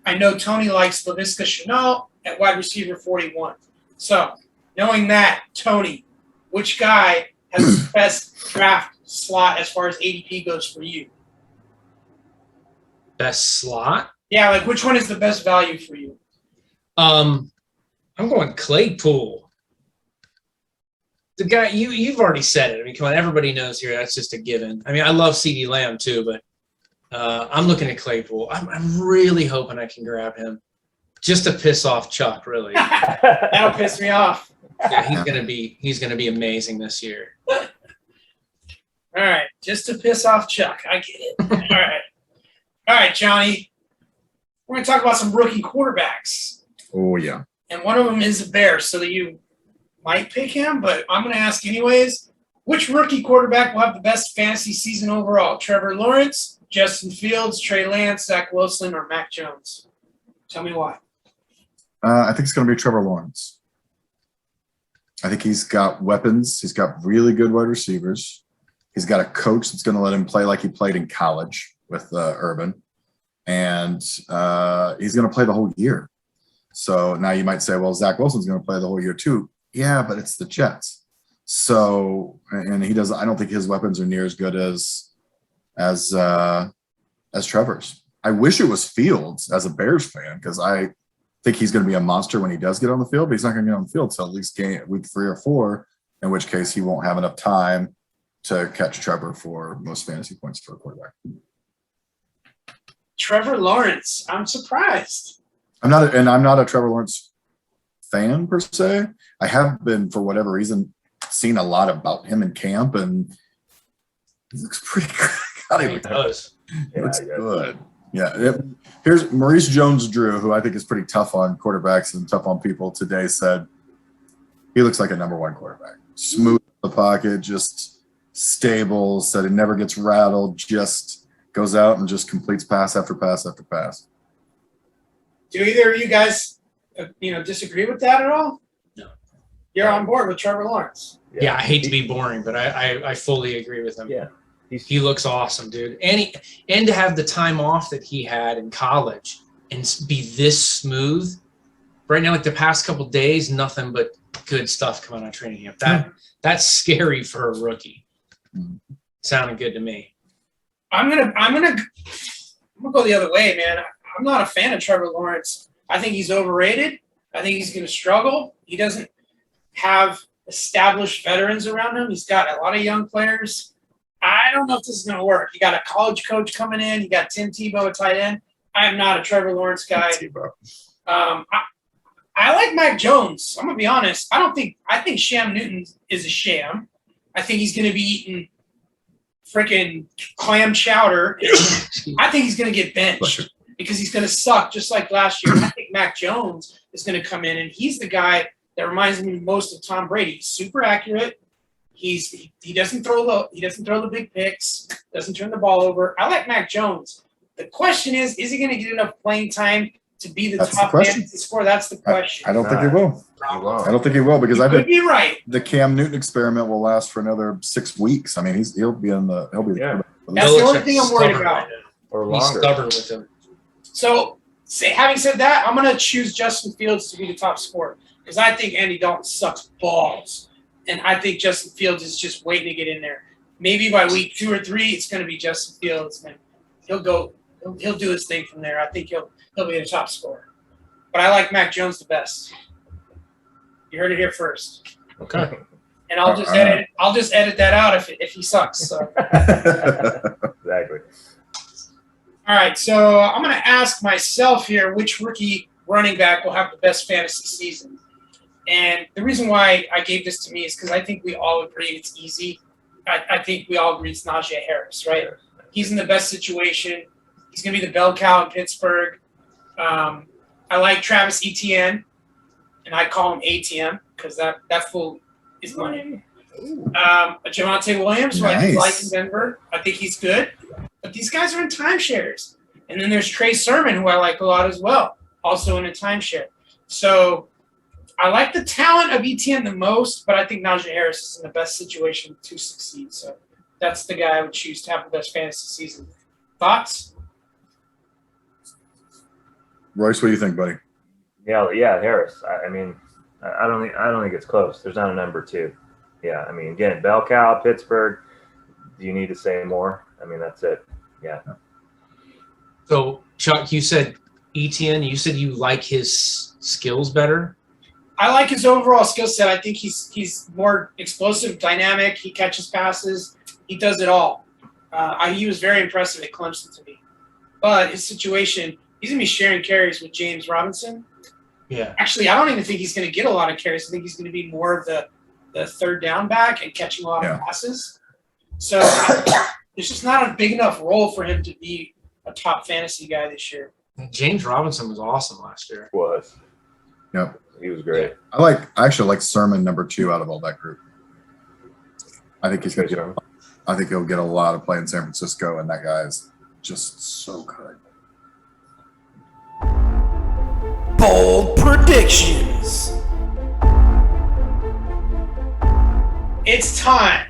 I know Tony likes LaVisca Chenault at wide receiver 41. So, knowing that, Tony, which guy has the best draft slot as far as ADP goes for you? Best slot? Yeah, like which one is the best value for you? I'm going Claypool. The guy you've already said it. I mean, come on, everybody knows here that's just a given. I mean, I love CeeDee Lamb too, but I'm looking at Claypool. I'm really hoping I can grab him, just to piss off Chuck. Really, that'll piss me off. Yeah, he's gonna be amazing this year. All right, just to piss off Chuck. I get it. All right, Johnny. We're going to talk about some rookie quarterbacks. Oh, yeah. And one of them is a Bear, so you might pick him, but I'm going to ask anyways. Which rookie quarterback will have the best fantasy season overall? Trevor Lawrence, Justin Fields, Trey Lance, Zach Wilson, or Mac Jones? Tell me why. I think it's going to be Trevor Lawrence. I think he's got weapons. He's got really good wide receivers. He's got a coach that's going to let him play like he played in college with Urban. And he's going to play the whole year. So now you might say, well, Zach Wilson's going to play the whole year too. Yeah, but it's the Jets. So, and he doesn't. I don't think his weapons are near as good as Trevor's. I wish it was Fields as a Bears fan, because I think he's going to be a monster when he does get on the field, but he's not going to get on the field until at least week 3 or 4, in which case he won't have enough time to catch Trevor for most fantasy points for a quarterback. Trevor Lawrence. I'm surprised. I'm not a Trevor Lawrence fan per se. I have been, for whatever reason, seen a lot about him in camp, and he looks pretty good. He does. He looks good. Yeah. Here's Maurice Jones-Drew, who I think is pretty tough on quarterbacks and tough on people today, said he looks like a number 1 quarterback. Smooth in the pocket, just stable, said he never gets rattled, just goes out and just completes pass after pass after pass. Do either of you guys, disagree with that at all? No. You're on board with Trevor Lawrence. Yeah, I hate to be boring, but I fully agree with him. Yeah. He looks awesome, dude. And to have the time off that he had in college and be this smooth. Right now, like the past couple days, nothing but good stuff coming out of training camp. That's scary for a rookie. Sounded good to me. I'm gonna go the other way, man. I'm not a fan of Trevor Lawrence. I think he's overrated. I think he's gonna struggle. He doesn't have established veterans around him. He's got a lot of young players. I don't know if this is going to work. You got a college coach coming in. You got Tim Tebow at tight end. I am not a Trevor Lawrence guy. I like Mac Jones. I'm going to be honest. I think Sham Newton is a sham. I think he's going to be eating freaking clam chowder. I think he's going to get benched because he's going to suck just like last year. I think Mac Jones is going to come in, and he's the guy that reminds me most of Tom Brady. He's super accurate. He doesn't throw the big picks, doesn't turn the ball over. I like Mac Jones. The question is he going to get enough playing time to be the top fantasy scorer? That's the question. I don't think he will. I don't think he will, because could be right. The Cam Newton experiment will last for another 6 weeks. I mean, he'll be the That's the only thing I'm worried about. Or He's longer. stubborn with him. So, having said that, I'm going to choose Justin Fields to be the top scorer because I think Andy Dalton sucks balls. And I think Justin Fields is just waiting to get in there. Maybe by week 2 or 3, it's going to be Justin Fields, and he'll do his thing from there. I think he'll be the top scorer. But I like Mac Jones the best. You heard it here first. Okay. And I'll just edit that out if he sucks. So. Exactly. All right, so I'm going to ask myself here which rookie running back will have the best fantasy season. And the reason why I gave this to me is because I think we all agree it's easy. I think we all agree it's Najee Harris, right? He's in the best situation. He's going to be the bell cow in Pittsburgh. I like Travis Etienne, and I call him ATM because that fool is money. Javonte Williams, who I like in Denver. I think he's good. But these guys are in timeshares. And then there's Trey Sermon, who I like a lot as well, also in a timeshare. So I like the talent of Etienne the most, but I think Najee Harris is in the best situation to succeed. So that's the guy I would choose to have the best fantasy season. Thoughts? Royce, what do you think, buddy? Yeah, Harris. I mean, I don't think it's close. There's not a number 2. Yeah, I mean, again, bell cow, Pittsburgh. Do you need to say more? I mean, that's it. Yeah. So, Chuck, you said Etienne. You said you like his skills better. I like his overall skill set. I think he's more explosive, dynamic. He catches passes. He does it all. He was very impressive at Clemson to me. But his situation, he's going to be sharing carries with James Robinson. Yeah. Actually, I don't even think he's going to get a lot of carries. I think he's going to be more of the third down back and catching a lot of passes. So there's just not a big enough role for him to be a top fantasy guy this year. James Robinson was awesome last year. Was. Yep. He was great. I actually like Sermon number 2 out of all that group. I think he's going to get. I think he'll get a lot of play in San Francisco, and that guy is just so good. Bold predictions. It's time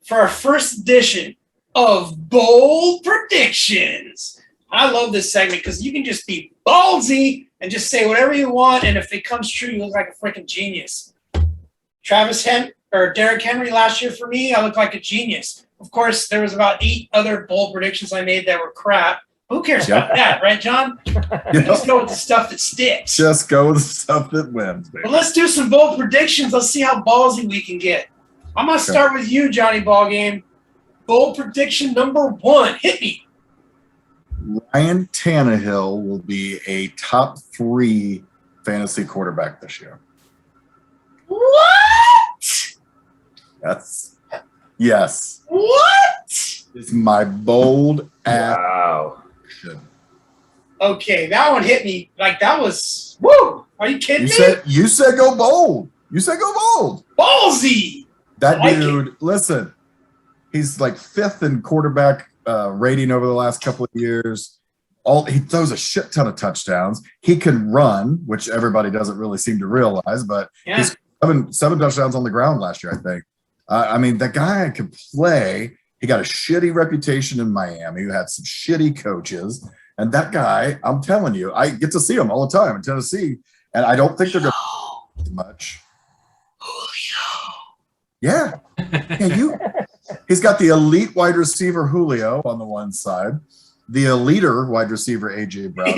for our first edition of Bold Predictions. I love this segment because you can just be ballsy and just say whatever you want, and if it comes true, you look like a freaking genius. Derrick Henry last year for me, I look like a genius. Of course, there was about 8 other bold predictions I made that were crap, Who cares about that, right, John? Let's go with the stuff that sticks. Just go with the stuff that wins, baby. But let's do some bold predictions. Let's see how ballsy we can get. I'm going to start with you, Johnny Ballgame. Bold prediction number 1. Hit me. Ryan Tannehill will be a top 3 fantasy quarterback this year. What? Yes. What? It's my bold ass. Wow. Okay, that one hit me. Like, that was, woo. Are you kidding me? You said go bold. You said go bold. Ballsy. That I like dude, listen, he's like 5th in quarterback rating over the last couple of years. He throws a shit ton of touchdowns. He can run, which everybody doesn't really seem to realize, but he's seven touchdowns on the ground last year, I think. I mean, the guy could play. He got a shitty reputation in Miami, who had some shitty coaches. And that guy, I'm telling you, I get to see him all the time in Tennessee, and I don't think they're going to do much. Yeah. He's got the elite wide receiver Julio on the one side, the eliter wide receiver AJ Brown.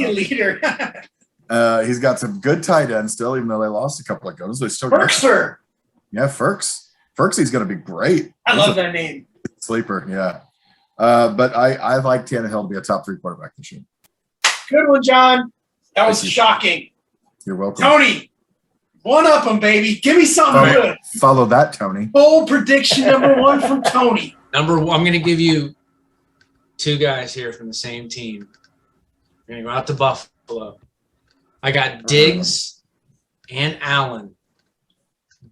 He's got some good tight ends still, even though they lost a couple of guys. They still Ferkser. Yeah, Ferksy's going to be great. I love that name. Sleeper, yeah. But I like Tannehill to be a top 3 quarterback this year. Good one, John. That was shocking. You're welcome. Tony, one up him, baby. Give me something good. Follow that, Tony. Bold prediction number 1 from Tony. Number 1, I'm going to give you 2 guys here from the same team. We're going to go out to Buffalo. I got Diggs and Allen,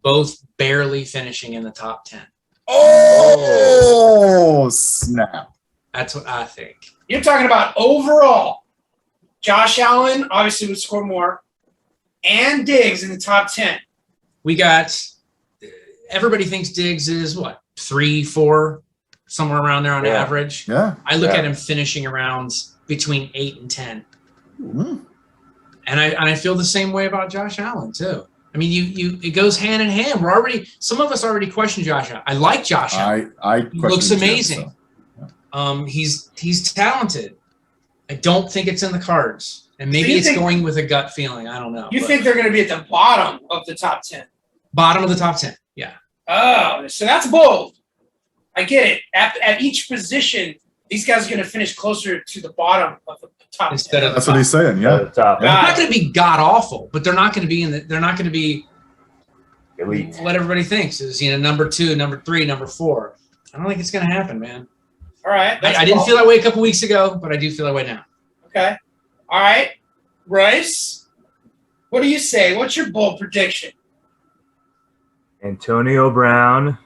both barely finishing in the top 10. Oh, snap. That's what I think. You're talking about overall. Josh Allen obviously would score more, and Diggs in the top 10. We got everybody thinks Diggs is what, 3, 4, somewhere around there on average. Yeah. I look at him finishing around between 8 and 10. Mm-hmm. And I feel the same way about Josh Allen too. I mean, it goes hand in hand. Some of us already question Josh Allen. I like Josh Allen. He looks amazing. He's talented. I don't think it's in the cards. And maybe it's going with a gut feeling. I don't know. You think they're going to be at the bottom of the top 10? Bottom of the top 10, yeah. Oh, so that's bold. I get it. At each position, these guys are going to finish closer to the bottom of the top 10. That's what he's saying, yeah. They're not going to be god-awful, but they're not going to be they're not going to be elite. What everybody thinks is, number 2, number 3, number 4. I don't think it's going to happen, man. All right. I didn't feel that way a couple weeks ago, but I do feel that way now. Okay. All right. Royce, what do you say? What's your bold prediction? Antonio Brown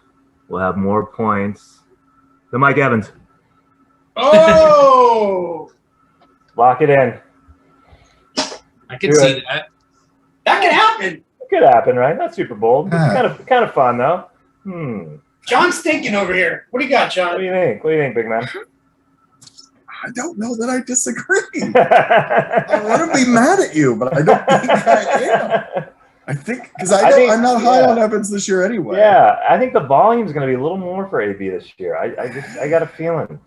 will have more points than Mike Evans. Oh! Lock it in. I can see that. That could happen. It could happen, right? Not super bold. It's kind of fun, though. John's thinking over here. What do you got, John? What do you think? What do you think, big man? I don't know that I disagree. I want to be mad at you, but I don't think I am. I think because I'm not high on Evans this year anyway. Yeah, I think the volume is going to be a little more for AB this year. I got a feeling.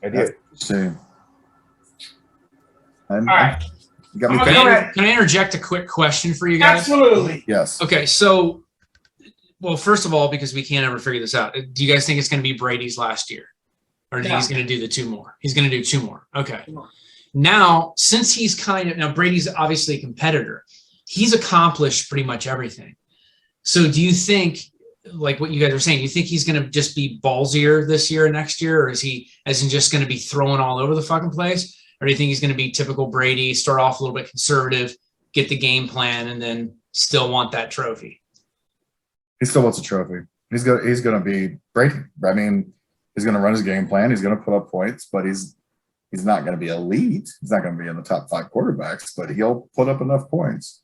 I do. Shame. All right. You got me Can I interject a quick question for you guys? Absolutely. Yes. Okay, so, well, first of all, because we can't ever figure this out, do you guys think it's going to be Brady's last year? Or do you think he's going to do the 2 more? He's going to do 2 more. Okay. Now, since he's now Brady's obviously a competitor, he's accomplished pretty much everything. So do you think, like what you guys are saying, do you think he's going to just be ballsier this year or next year? Or is he just going to be throwing all over the fucking place? Or do you think he's going to be typical Brady, start off a little bit conservative, get the game plan, and then still want that trophy? He still wants a trophy. He's going to be Brady. I mean, he's going to run his game plan. He's going to put up points, but he's not going to be elite. He's not going to be in the top 5 quarterbacks, but he'll put up enough points.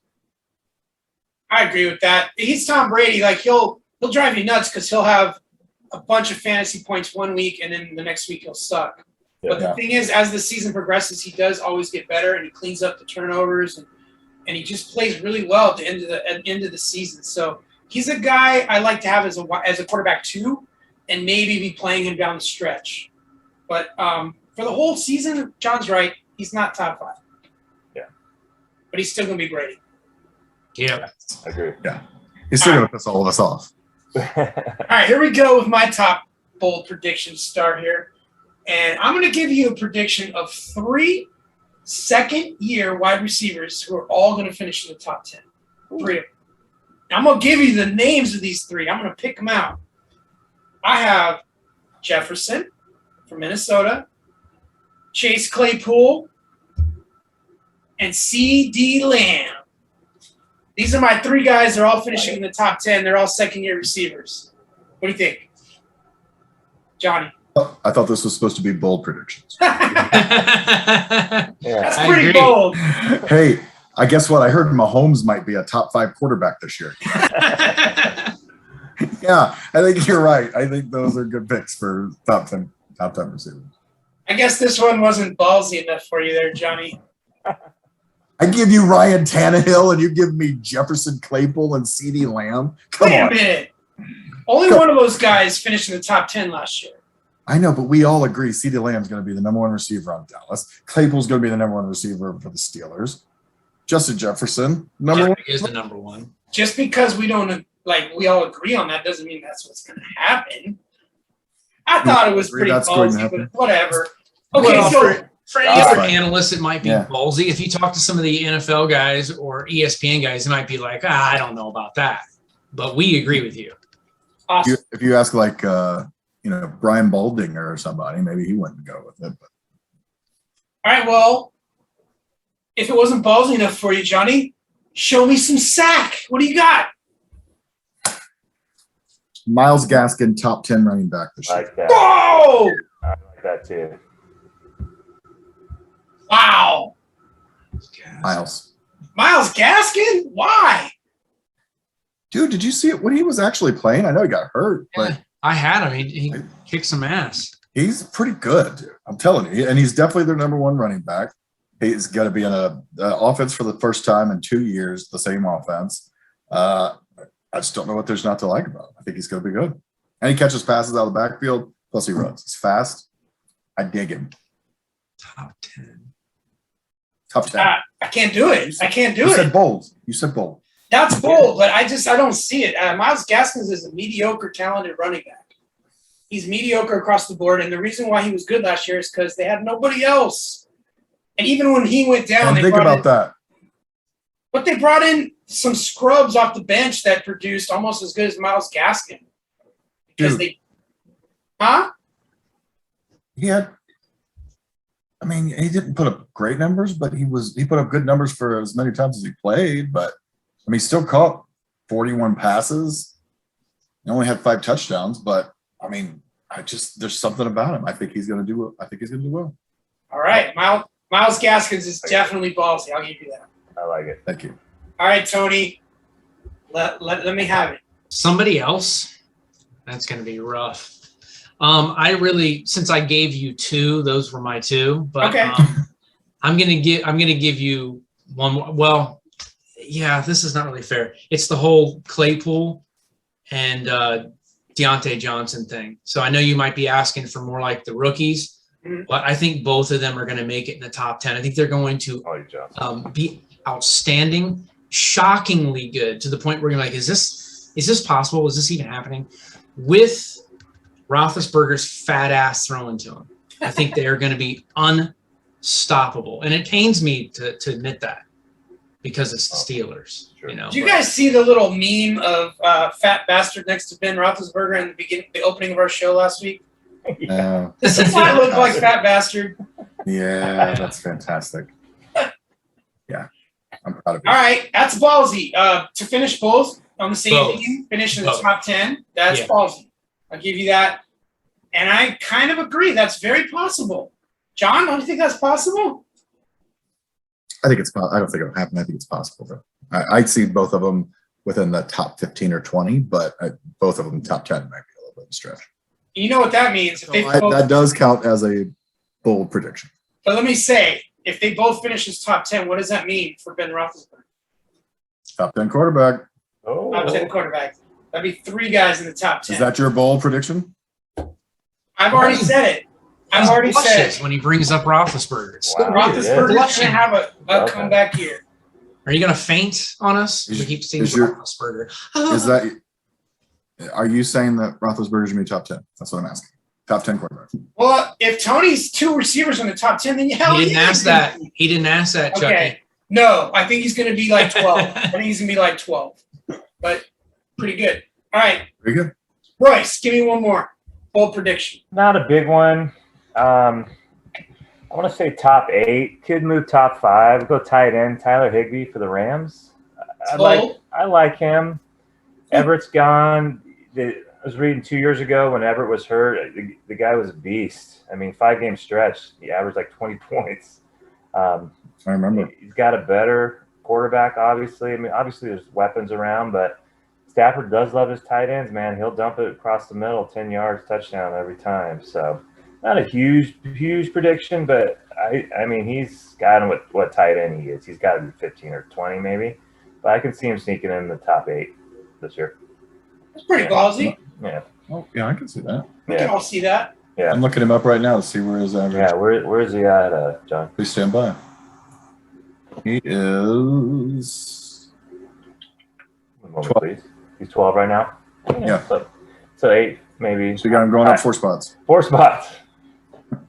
I agree with that. He's Tom Brady. Like he'll drive you nuts because he'll have a bunch of fantasy points one week, and then the next week he'll suck. Yeah. But the thing is, as the season progresses, he does always get better, and he cleans up the turnovers, and he just plays really well at the end of the season. So he's a guy I like to have as a quarterback too, and maybe be playing him down the stretch. But for the whole season, John's right. He's not top 5. Yeah. But he's still going to be grading. Yeah. I agree. Yeah. He's still going to piss all of us off. All right, here we go with my top bold predictions start here. And I'm going to give you a prediction of 3 second-year wide receivers who are all going to finish in the top 10. 3 of them. I'm going to give you the names of these 3. I'm going to pick them out. I have Jefferson from Minnesota, Chase Claypool, and C.D. Lamb. These are my 3 guys. They're all finishing in the top 10. They're all second-year receivers. What do you think? Johnny? I thought this was supposed to be bold predictions. Yeah. That's I pretty agree. bold. Hey, I guess what? I heard Mahomes might be a top 5 quarterback this year. Yeah, I think you're right. I think those are good picks for top 10 receivers. I guess this one wasn't ballsy enough for you there, Johnny. I give you Ryan Tannehill and you give me Jefferson Claypool and CeeDee Lamb. Come Wait a on. minute. Only one of those guys finished in the top 10 last year. I know, but we all agree CeeDee Lamb's going to be the number 1 receiver on Dallas. Claypool's going to be the number 1 receiver for the Steelers. Justin Jefferson, number 1. Is the number 1. Just because we don't we all agree on that doesn't mean that's what's going to happen. I thought it was pretty That's going to ballsy, happen. but whatever. Okay, Well, so For any other Fine. analysts, it might be Yeah. ballsy. If you talk to some of the NFL guys or ESPN guys, it might be like, I don't know about that. But we agree with you. awesome. If you ask like, Brian Baldinger or somebody, maybe he wouldn't go with it. But All right, well, if it wasn't ballsy enough for you, Johnny, show me some sack. What do you got? Myles Gaskin, top 10 running back this I year. like that. Whoa! I like that too. Wow. Miles. Miles Gaskin? Why? Dude, did you see it when he was actually playing? I know he got hurt, but Yeah, I had him. He kicked some ass. he's pretty good, dude. I'm telling you. And he's definitely their number 1 running back. He's going to be in a offense for the first time in 2 years, the same offense. I just don't know what there's not to like about him. I think he's going to be good. And he catches passes out of the backfield, plus he runs. He's fast. I dig him. Top 10. Top 10. I can't do it. I can't do You it. said bold. You said bold. That's bold, but I don't see it. Miles Gaskins is a mediocre, talented running back. He's mediocre across the board, and the reason why he was good last year is because they had nobody else. And even when he went down, And they think brought about in, that. but they brought in some scrubs off the bench that produced almost as good as Miles Gaskin. Because Dude. huh? He didn't put up great numbers, but he put up good numbers for as many times as he played. But he still caught 41 passes. He only had 5 touchdowns, but there's something about him. I think he's going to do well. All right, Miles Gaskins is definitely ballsy. I'll give you that. I like it. Thank you. All right, Tony, let me have it. Somebody else? That's going to be rough. Since I gave you 2, those were my 2. But Okay. I'm going to give you one more. Well, yeah, this is not really fair. It's the whole Claypool and Deontay Johnson thing. So I know you might be asking for more like the rookies, but I think both of them are going to make it in the top 10. I think they're going to Oh, Johnson. be outstanding, shockingly good to the point where you're like, is this possible? Is this even happening? With Roethlisberger's fat ass throwing to him, I think they are going to be unstoppable. And it pains me to admit that because it's the Steelers. Sure. Did you guys see the little meme of fat bastard next to Ben Roethlisberger in the opening of our show last week? Yeah, Does that look like fat bastard? that's fantastic. Yeah, I'm proud of you. All right, that's ballsy. To finish both on the same Both. team, finish in the Both. top 10, that's Yeah. ballsy. I'll give you that. And I kind of agree. That's very possible. John, don't you think that's possible? I think it's. I don't think it'll happen. I think it's possible though. I'd see both of them within the top 15 or 20, but both of them top 10 might be a little bit of a stretch. You know what that means. If they That does count as a bold prediction. But let me say, if they both finish as top 10, what does that mean for Ben Roethlisberger? Top 10 quarterback. Oh, Top 10 quarterback. That'd be 3 guys in the top 10. Is that your bold prediction? I've already said it. I've already said when he brings up Roethlisberger. It's so Wow. weird. Roethlisberger's going Blushing. to have a Okay. comeback year. Are you going to faint on us? We keep seeing is your- Roethlisberger. Is that? Are you saying that Roethlisberger's gonna be top 10? That's what I'm asking. Top 10 quarterback. Well, if Tony's 2 receivers in the top 10, then hell He didn't yeah, ask that. He didn't ask that, Chucky. Okay. No, I think he's going to be like 12. I think he's going to be like 12. But pretty good. All right. Very good. Royce, give me one more. Bold prediction. Not a big one. I want to say top 8. Could move top 5. Go tight end Tyler Higbee for the Rams. I like him. Everett's gone. I was reading 2 years ago when Everett was hurt. The guy was a beast. I mean, 5-game stretch, he averaged like 20 points. I remember. He's got a better quarterback, obviously. I mean, obviously there's weapons around, but Stafford does love his tight ends, man. He'll dump it across the middle, 10 yards, touchdown every time. So not a huge prediction, but I mean, he's got him what tight end he is. He's got to be 15 or 20 maybe. But I can see him sneaking in the top 8 this year. That's pretty ballsy. Yeah. Oh, yeah, I can see that. We can all see that. Yeah. I'm looking him up right now to see where his average. Yeah, where is he at, John? Please stand by. He is. One moment, 12. please. He's 12 right now. Yeah. So 8 maybe. So you got him going up 4 spots. 4 spots. All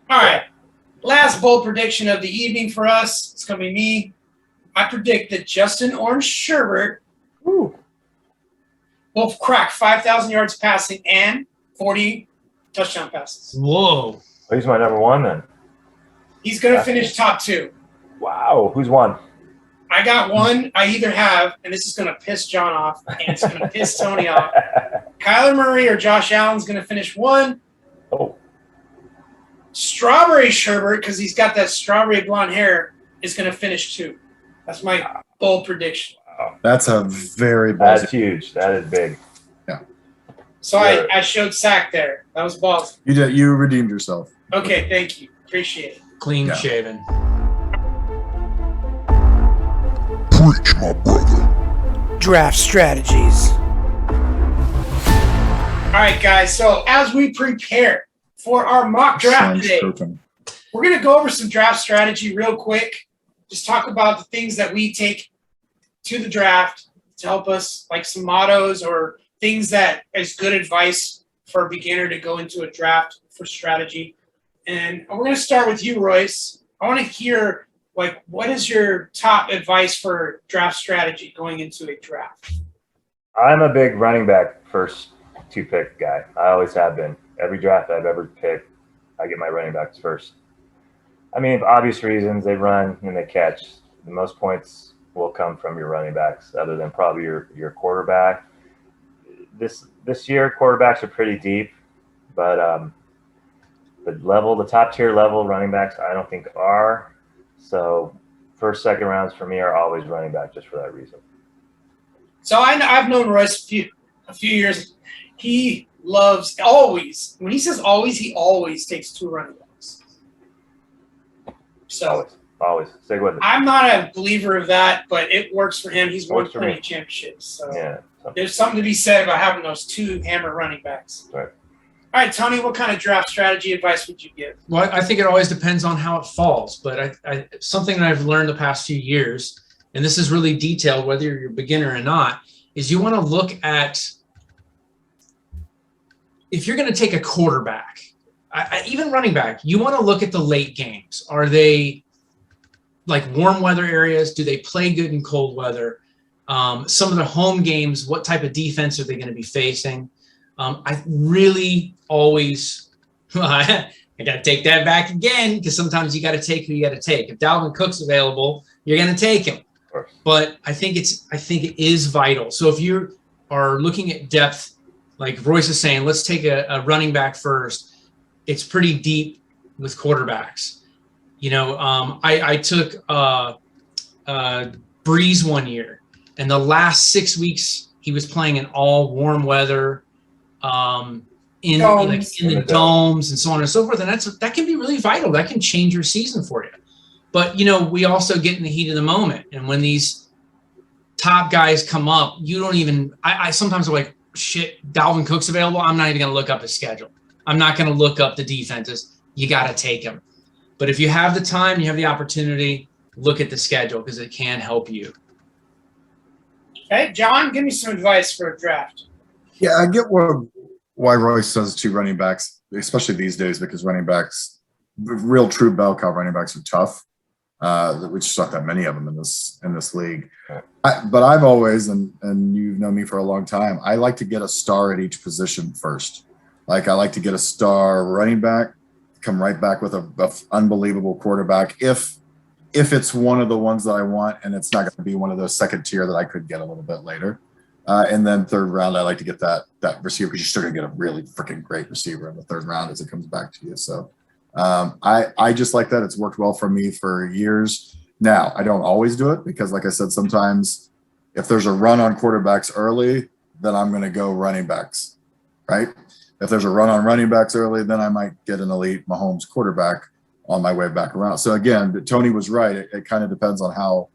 right. Last bold prediction of the evening for us. It's going to be me. I predict that Justin Orange Sherbert will crack 5,000 yards passing and 40 touchdown passes. Whoa. Well, he's my number 1 then. He's going to finish top 2. Wow. Who's won? I got one I either have, and this is going to piss John off, and it's going to piss Tony off. Kyler Murray or Josh Allen's going to finish 1. Oh. Strawberry Sherbert, because he's got that strawberry blonde hair, is going to finish 2. That's my bold prediction. That's a very That's ballsy. huge. That is big. So Yeah. I showed sack there. That was balls. You did. You redeemed yourself. Okay, thank you. Appreciate it. Clean Yeah. shaven. Preach, my brother. Draft strategies. All right, guys. So as we prepare for our mock draft Sounds today, perfect. we're going to go over some draft strategy real quick. Just talk about the things that we take to the draft to help us, like some mottos or things that is good advice for a beginner to go into a draft for strategy. And we're going to start with you, Royce. I want to hear, like, what is your top advice for draft strategy going into a draft? I'm a big running back first 2-pick guy. I always have been. Every draft I've ever picked, I get my running backs first. I mean, for obvious reasons, they run and they catch. The most points will come from your running backs, other than probably your quarterback. This year, quarterbacks are pretty deep, but the top tier level running backs, I don't think are. So, first, second rounds for me are always running back, just for that reason. So I've known Royce a few years. He loves always. When he says always, he always takes 2 running backs. So Always. Stick with it. I'm not a believer of that, but it works for him. He's won Works for plenty me. of championships. So Yeah. So, there's something to be said about having those 2 hammer running backs. Right. All right, Tony, what kind of draft strategy advice would you give? Well, I think it always depends on how it falls, but I something that I've learned the past few years, and this is really detailed, whether you're a beginner or not, is you want to look at, if you're going to take a quarterback, even running back, you want to look at the late games. Are they like warm weather areas? Do they play good in cold weather? Some of the home games, what type of defense are they going to be facing? I really always, I got to take that back again, because sometimes you got to take who you got to take. If Dalvin Cook's available, you're going to take him. But I think it is vital. So if you are looking at depth, like Royce is saying, let's take a running back first. It's pretty deep with quarterbacks. You know, I took Breeze one year, and the last 6 weeks he was playing in all warm weather, in the domes and so on and so forth. And that can be really vital. That can change your season for you. But, you know, we also get in the heat of the moment. And when these top guys come up, you don't even – I sometimes am like, shit, Dalvin Cook's available. I'm not even going to look up his schedule. I'm not going to look up the defenses. You got to take them. But if you have the time, you have the opportunity, look at the schedule because it can help you. Okay, John, give me some advice for a draft. Yeah, I get why Royce says 2 running backs, especially these days, because running backs, real true bell cow running backs are tough. We just not that many of them in this league. But I've always, and you've known me for a long time, I like to get a star at each position first. Like I like to get a star running back, come right back with a unbelievable quarterback. If it's one of the ones that I want, and it's not going to be one of those second tier that I could get a little bit later. And then third round, I like to get that receiver because you're still going to get a really freaking great receiver in the third round as it comes back to you. So I just like that. It's worked well for me for years. Now, I don't always do it because, like I said, sometimes if there's a run on quarterbacks early, then I'm going to go running backs, right? If there's a run on running backs early, then I might get an elite Mahomes quarterback on my way back around. So again, Tony was right. It kind of depends on how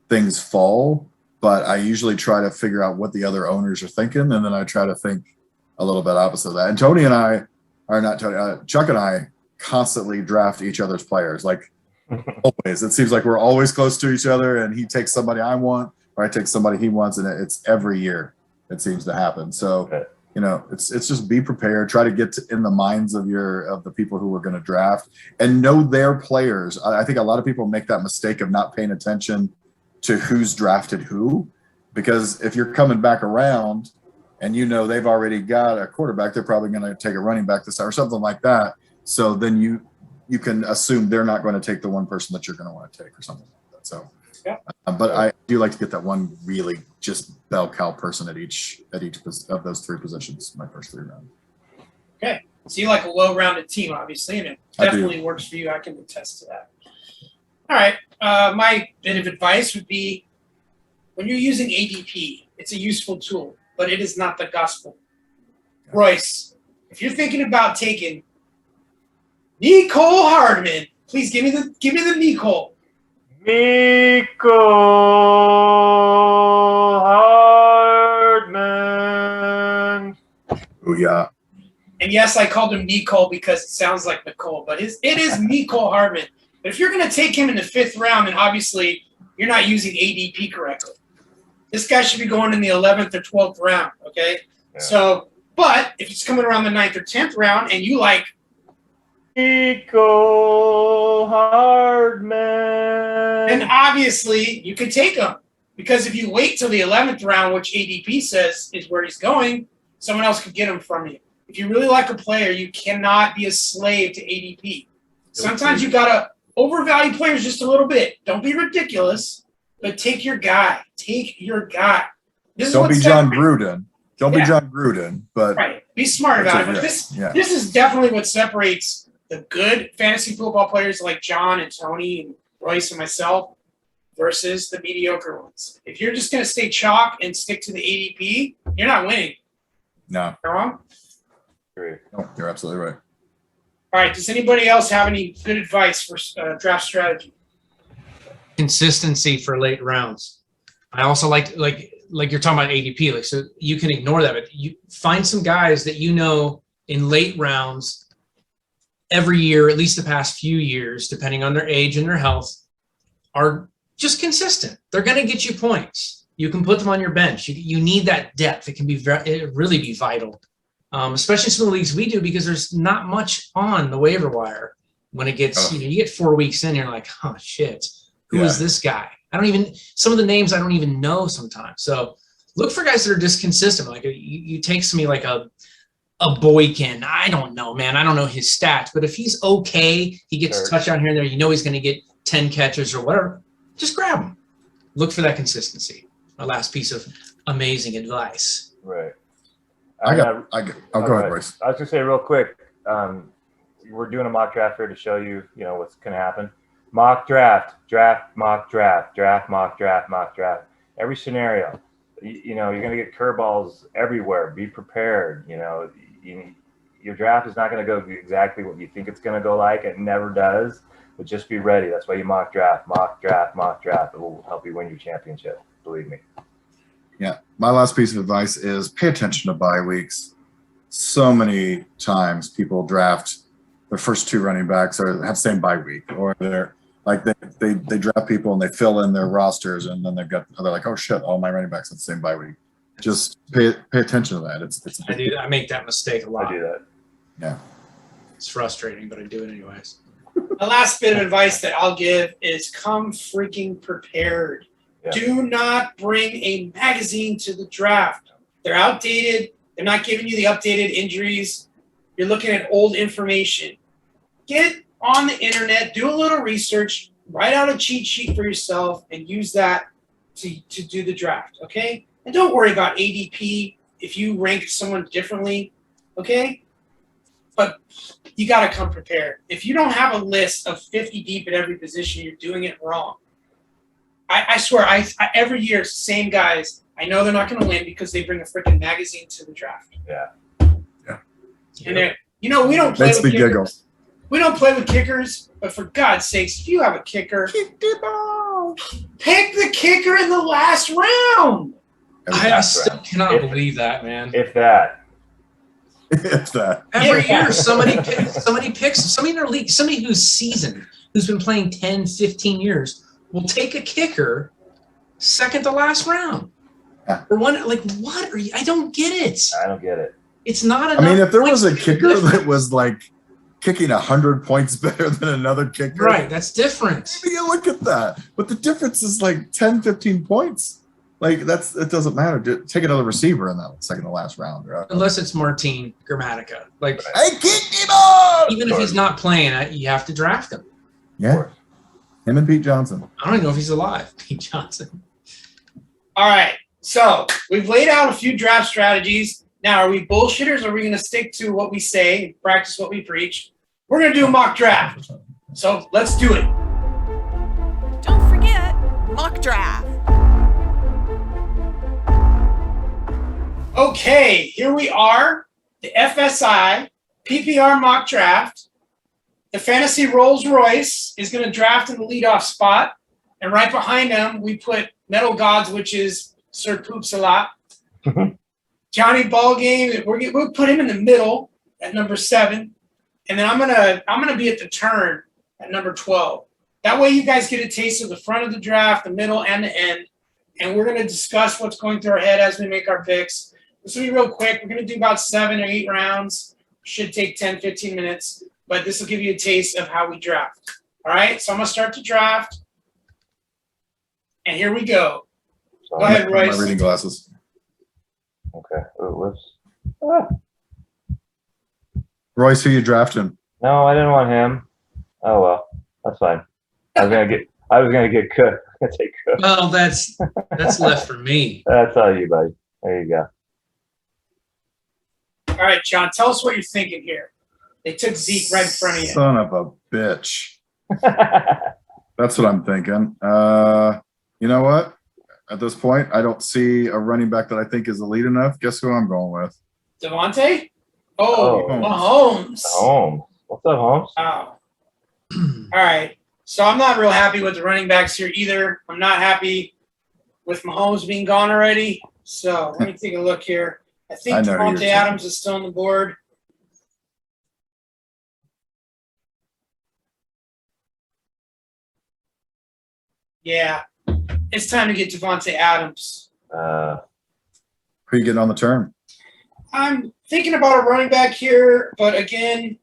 things fall, but I usually try to figure out what the other owners are thinking, and then I try to think a little bit opposite of that. And Tony and I are not Tony. Chuck and I constantly draft each other's players. Like always, it seems like we're always close to each other, and he takes somebody I want, or I take somebody he wants, and it's every year it seems to happen. So. You know, it's just be prepared. Try to get in the minds of the people who are going to draft and know their players. I think a lot of people make that mistake of not paying attention to who's drafted who, because if you're coming back around and you know they've already got a quarterback, they're probably going to take a running back this time or something like that. So then you can assume they're not going to take the one person that you're going to want to take or something like that. So. Yeah. But I do like to get that one really just bell cow person at each of those 3 positions, my first 3 rounds. Okay. So you like a well-rounded team, obviously, and it definitely works for you. I can attest to that. All right. My bit of advice would be when you're using ADP, it's a useful tool, but it is not the gospel. Royce, if you're thinking about taking Nicole Hardman, please give me the Nicole. Miko Hardman. Oh yeah. And yes, I called him Nicole because it sounds like Nicole, but it is Nicole Hardman. But if you're going to take him in the 5th round, then obviously you're not using ADP correctly. This guy should be going in the 11th or 12th round, okay? Yeah. So, but if it's coming around the 9th or 10th round and you like Nicole Hardman, then obviously you can take him. Because if you wait till the 11th round, which ADP says is where he's going, someone else could get him from you. If you really like a player, you cannot be a slave to ADP. Sometimes you got to overvalue players just a little bit. Don't be ridiculous, but take your guy. Take your guy. Don't be John Gruden. Don't be John Gruden, but right. Be smart about it. But this is definitely what separates the good fantasy football players like John and Tony and Royce and myself versus the mediocre ones. If you're just going to stay chalk and stick to the ADP, you're not winning. No. You're wrong? No, you're absolutely right. All right. Does anybody else have any good advice for draft strategy? Consistency for late rounds. I also like you're talking about ADP. Like, so you can ignore that, but you find some guys that you know in late rounds every year, at least the past few years, depending on their age and their health, are just consistent. They're going to get you points. You can put them on your bench. You need that depth. It can be really be vital, especially some of the leagues we do because there's not much on the waiver wire when it gets. You get 4 weeks in, you're like, oh shit, who is this guy? Some of the names I don't even know sometimes. So look for guys that are just consistent. Like you take somebody like a Boykin. I don't know, man. I don't know his stats, but if he's okay, he gets a touchdown here and there, you know he's going to get 10 catches or whatever, just grab him. Look for that consistency. My last piece of amazing advice. Right. I'll go ahead, Bryce. I was going to say real quick, we're doing a mock draft here to show you, what's going to happen. Mock draft, mock draft. Every scenario. You're going to get curveballs everywhere. Be prepared. Your draft is not going to go exactly what you think it's going to go like. It never does. But just be ready. That's why you mock draft. It will help you win your championship. Believe me. Yeah. My last piece of advice is pay attention to bye weeks. so many times people draft their first 2 running backs or have same bye week, or they're like they draft people and they fill in their rosters, and then they're like, oh shit, all my running backs have the same bye week. Just pay attention to that. It's I make that mistake a lot. I do that. Yeah. It's frustrating, but I do it anyways. The last bit of advice that I'll give is come freaking prepared. Yeah. Do not bring a magazine to the draft. They're outdated. They're not giving you the updated injuries. You're looking at old information. Get on the internet, do a little research, write out a cheat sheet for yourself, and use that to do the draft, okay? And don't worry about ADP if you rank someone differently, okay? But you got to come prepared. If you don't have a list of 50 deep at every position, you're doing it wrong. I swear, I every year, same guys, I know they're not going to win because they bring a freaking magazine to the draft. Yeah. And we don't play Makes with me kickers. giggle. We don't play with kickers, but for God's sakes, if you have a kicker, Kick the ball. pick the kicker in the last round. I still cannot believe that, man. If that. If that. Every year, somebody picks somebody in our league, somebody who's seasoned, who's been playing 10, 15 years, will take a kicker second to last round. Yeah. Or one, like, what are you? I don't get it. I don't get it. It's not enough. I mean, if there was a points to kicker be different. that was like kicking 100 points better than another kicker, Right, that's different. maybe you look at that. But the difference is like 10, 15 points. Like it doesn't matter. Take another receiver in that second to last round. Right? Unless it's Martin Gramatica. Like, I kicked him off! even if he's not playing, you have to draft him. Yeah. Him and Pete Johnson. I don't even know if he's alive, Pete Johnson. All right. So we've laid out a few draft strategies. Now, are we bullshitters or are we going to stick to what we say, practice what we preach? We're going to do a mock draft. So let's do it. Don't forget, mock draft. Okay, here we are, the FSI PPR mock draft. The fantasy Rolls-Royce is going to draft in the leadoff spot. And right behind him, we put Metal Gods, which is Sir Poops a lot. Johnny Ballgame, we'll put him in the middle at number 7. And then I'm gonna be at the turn at number 12. That way you guys get a taste of the front of the draft, the middle, and the end. And we're going to discuss what's going through our head as we make our picks. This will be real quick. We're going to do about 7 or 8 rounds. Should take 10, 15 minutes. But this will give you a taste of how we draft. All right? So I'm going to start the draft. And here we go. So, Go ahead, My Royce. reading glasses. Okay. Whoops. Royce, who you drafting? No, I didn't want him. Oh well, that's fine. I was gonna get Cook. I'm gonna take Cook. Well, that's left for me. That's all you, buddy. There you go. All right, John, tell us what you're thinking here. They took Zeke right in front of you. Son of a bitch. That's what I'm thinking. You know what? At this point, I don't see a running back that I think is elite enough. Guess who I'm going with? Devontae? Oh, Oh. Mahomes. Holmes. What's up, Holmes? Oh. All right. So I'm not real happy with the running backs here either. I'm not happy with Mahomes being gone already. So let me take a look here. I think I know who you're Devontae taking. Adams is still on the board. Yeah. It's time to get Devontae Adams. Who are you getting on the turn? I'm thinking about a running back here, but again,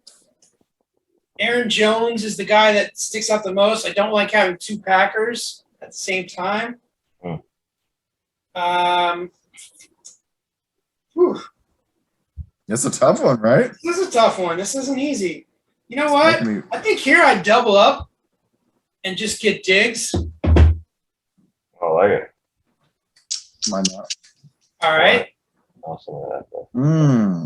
Aaron Jones is the guy that sticks out the most. I don't like having 2 Packers at the same time. Whew. It's a tough one, right? This is a tough one. This isn't easy. You know what? Make me- I think here I'd double up and just get Diggs. I like it. Why not? All right. Awesome of that. Though.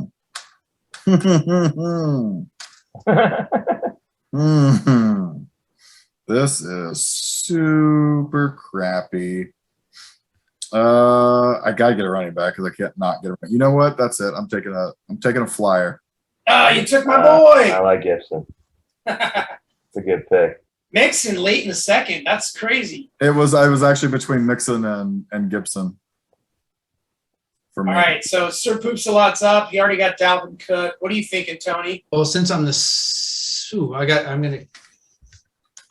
This is super crappy. I gotta get a running back because I can't not get a. You know what? That's it. I'm taking a flyer. Oh, you took my I boy. like Gibson. It's a good pick. Mixon late in the second. That's crazy. I was actually between Mixon and Gibson. for me. All right, so Sir Poops-a-Lot's up. He already got Dalvin Cook. What are you thinking, Tony? Well, since I'm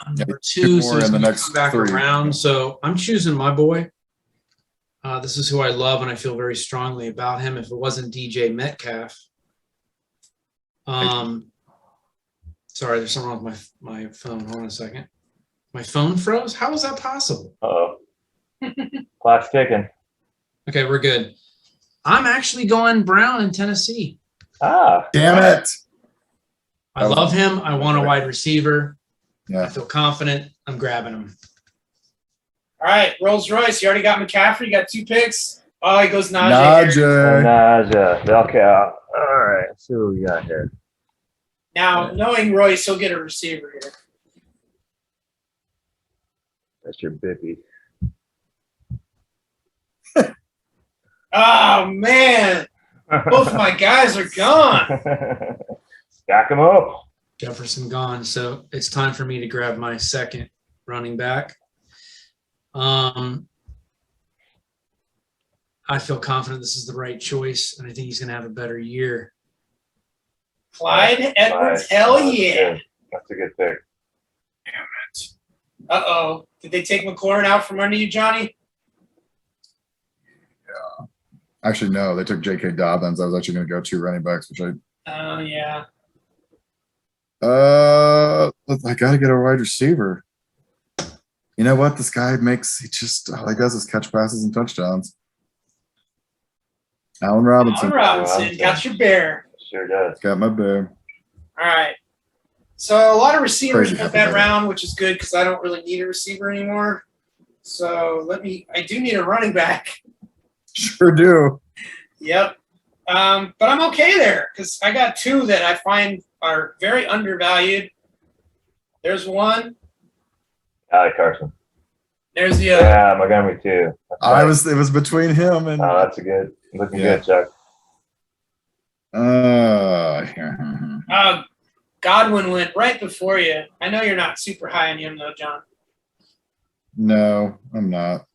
I'm number two, so more he's in the gonna next come back 3. around. So I'm choosing my boy. This is who I love, and I feel very strongly about him. If it wasn't DJ Metcalf, sorry, there's something wrong with my phone. Hold on a second. My phone froze. How is that possible? Uh-oh. Clock's ticking. Okay, we're good. I'm actually going Brown in Tennessee. Ah, Damn it. I love him. I want a wide receiver. I Yeah. feel confident. I'm grabbing him. All right, Rolls-Royce. You already got McCaffrey. You got 2 picks. Oh, he goes Najee. Harris. Najee. Okay. All right. Let's see what we got here. Now, knowing Royce, he'll get a receiver here. That's your bippy. Oh, man. Both of my guys are gone. Stack them up. Jefferson gone. So it's time for me to grab my second running back. I feel confident this is the right choice, and I think he's going to have a better year. Clyde Edwards, Nice. hell That's yeah. good. That's a good pick. Uh-oh. Did they take McLaurin out from under you, Johnny? Actually, no, they took J.K. Dobbins. I was actually going to go 2 running backs, which Oh, yeah. I got to get a wide receiver. You know what? This guy all he does is catch passes and touchdowns. Allen Robinson. Allen Robinson, got your bear. Sure does. Got my bear. All right. So a lot of receivers Crazy went happy that bear. round, which is good because I don't really need a receiver anymore. So I do need a running back. Sure do. Yep. But I'm okay there because I got 2 that I find are very undervalued. There's one. Alec Carson. There's the other. Yeah, Montgomery too. That's It was between him and Oh, that's a good. Looking Yeah. good, Chuck. Godwin went right before you. I know you're not super high on him though, John. No, I'm not.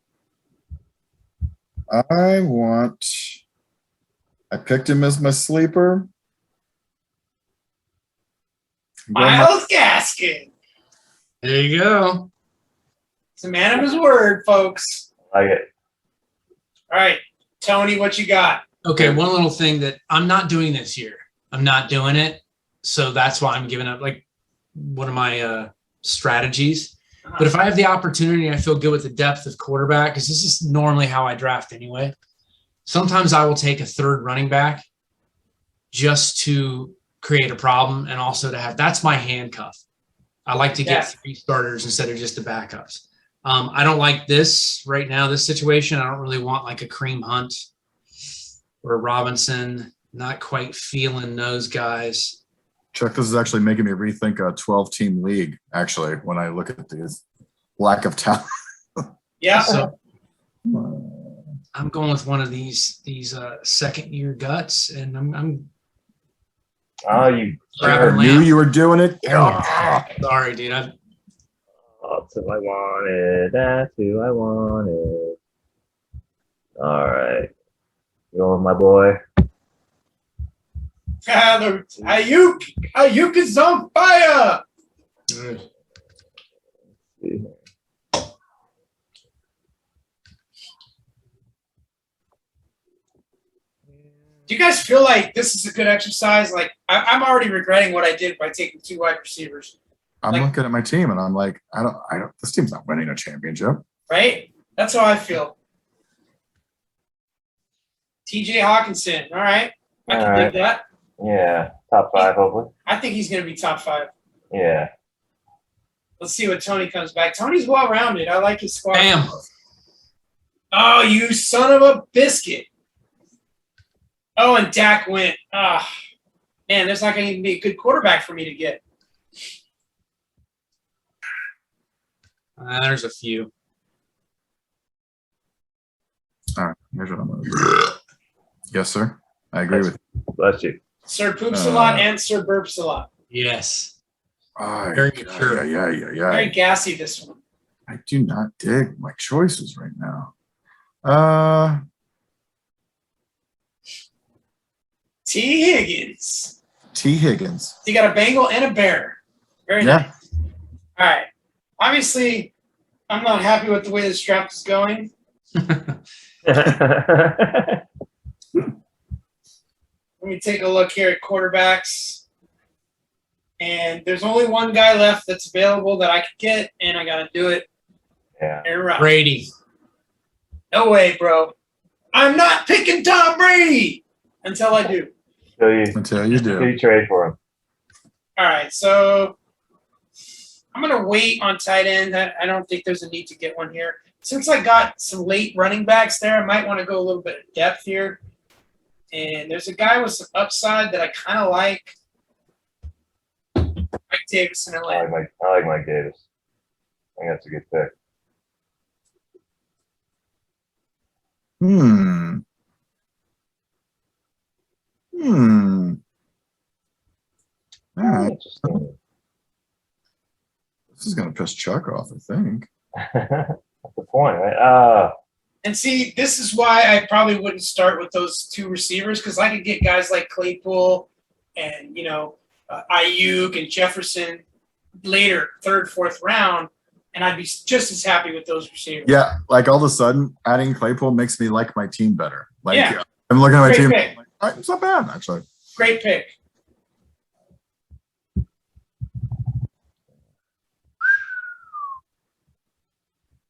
I picked him as my sleeper. Myles Gaskin. There you go. He's a man of his word, folks. I like it. All right, Tony, what you got? Okay, one little thing that I'm not doing this year. I'm not doing it. So that's why I'm giving up like one of my strategies. But if I have the opportunity, I feel good with the depth of quarterback because this is normally how I draft anyway. Sometimes I will take a third running back just to create a problem and also to have – that's my handcuff. I like to get 3 starters instead of just the backups. I don't like this right now, this situation. I don't really want like a Kareem Hunt or a Robinson. Not quite feeling those guys. Chuck, this is actually making me rethink a 12-team league, actually, when I look at this lack of talent. Yeah. So I'm going with one of these second-year guts, and I'm Oh, you. grabbing I knew Lamb. you were doing it. Sorry, dude. That's who I wanted. That's who I wanted. All right. Going with my boy. Ayuk is on fire. Let's see. Do you guys feel like this is a good exercise? Like I'm already regretting what I did by taking 2 wide receivers. I'm looking at my team and I'm like, I don't, this team's not winning a championship. Right? That's how I feel. TJ Hawkinson. All right. I can dig that. Yeah. Top 5, hopefully. I think he's going to be top 5. Yeah. Let's see what Tony comes back. Tony's well-rounded. I like his squad. Bam. Oh, you son of a biscuit. Oh, and Dak went. Ah, man, there's not going to even be a good quarterback for me to get. There's a few. All right, here's what I'm going to do. Yes, sir. I agree with you. Bless you. Sir Poops a lot and Sir Burps a lot. Yes. Oh, Very mature. Very gassy, this one. I do not dig my choices right now. T. Higgins. T. Higgins. You got a Bengal and a Bear. Very Yeah. nice. All right. Obviously, I'm not happy with the way this draft is going. Let me take a look here at quarterbacks. And there's only one guy left that's available that I could get, and I got to do it. Yeah. Aaron Rodgers. Brady. No way, bro. I'm not picking Tom Brady until I do. Until you do. You trade for him. All right, so I'm going to wait on tight end. I don't think there's a need to get one here. Since I got some late running backs there, I might want to go a little bit of depth here. And there's a guy with some upside that I kind of like. Mike Davis in I Atlanta. like Mike Davis. I think that's a good pick. All right. Interesting. This is going to piss Chuck off, I think. That's the point, right? And see, this is why I probably wouldn't start with those two receivers, because I could get guys like Claypool and, Ayuk and Jefferson later, third, fourth round, and I'd be just as happy with those receivers. Yeah, like all of a sudden, adding Claypool makes me like my team better. Like, Yeah. I'm looking at my Great team. pick. Like, all right, it's not bad, actually. Great pick.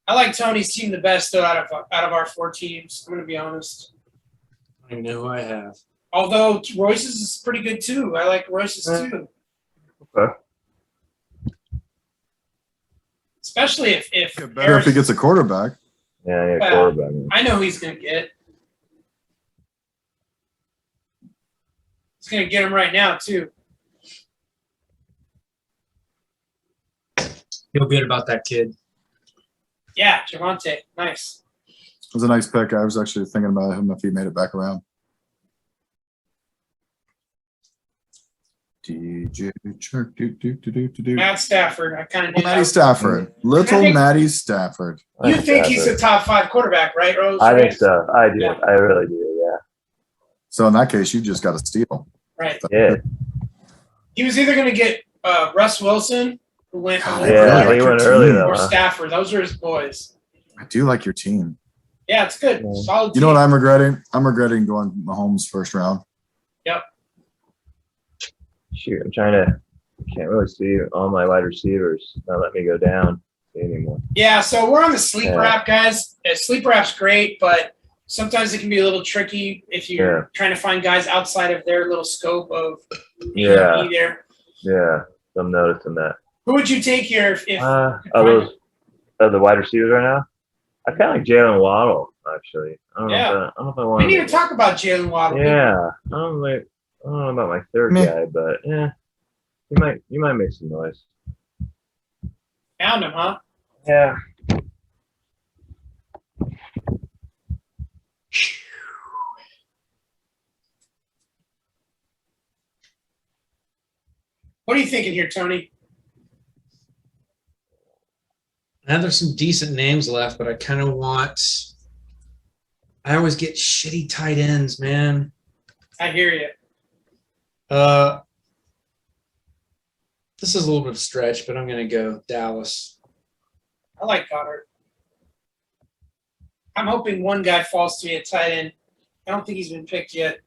I like Tony's team the best, though, out of our four teams. I'm going to be honest. I don't even know who I have. Although Royce's is pretty good, too. I like Royce's, too. Okay. Especially if Better if he gets a quarterback. Yeah, I need a Well, quarterback. I know who he's going to get. He's going to get him right now, too. Feel good about that kid. Yeah, Javonte. Nice. It was a nice pick. I was actually thinking about him if he made it back around. DJ Chuck, do. Matt Stafford. I kind of knew Matty that. Stafford. Little I think- Matty Stafford. You think he's a top 5 quarterback, right, Rose? I think so. I do. Yeah. I really do. Yeah. So in that case, you just got to steal. Right. Yeah. He was either going to get Russ Wilson, who went God, early, Yeah. like He your went team. early though. or Huh? Stafford. Those are his boys. I do like your team. Yeah, it's good. Yeah. Solid You know what team. I'm regretting? I'm regretting going Mahomes first round. Shoot, can't really see all my wide receivers. Not let me go down anymore. Yeah, so we're on the sleeper Yeah. app, guys. Sleeper app's great, but sometimes it can be a little tricky if you're Yeah. trying to find guys outside of their little scope of Yeah. EMP there. Yeah. I'm noticing that. Who would you take here if Those the wide receivers right now? I kind of like Jalen Waddle actually. I don't Yeah. know. I don't know if I we want. need to talk about Jalen Waddle? Yeah. I don't know about my third Meh. guy, but yeah, you might make some noise. Found him, huh? Yeah. What are you thinking here, Tony? Now there's some decent names left, but I kind of want. I always get shitty tight ends, man. I hear you. This is a little bit of a stretch, but I'm going to go Dallas. I like Goddard. I'm hoping one guy falls to me at tight end. I don't think he's been picked yet.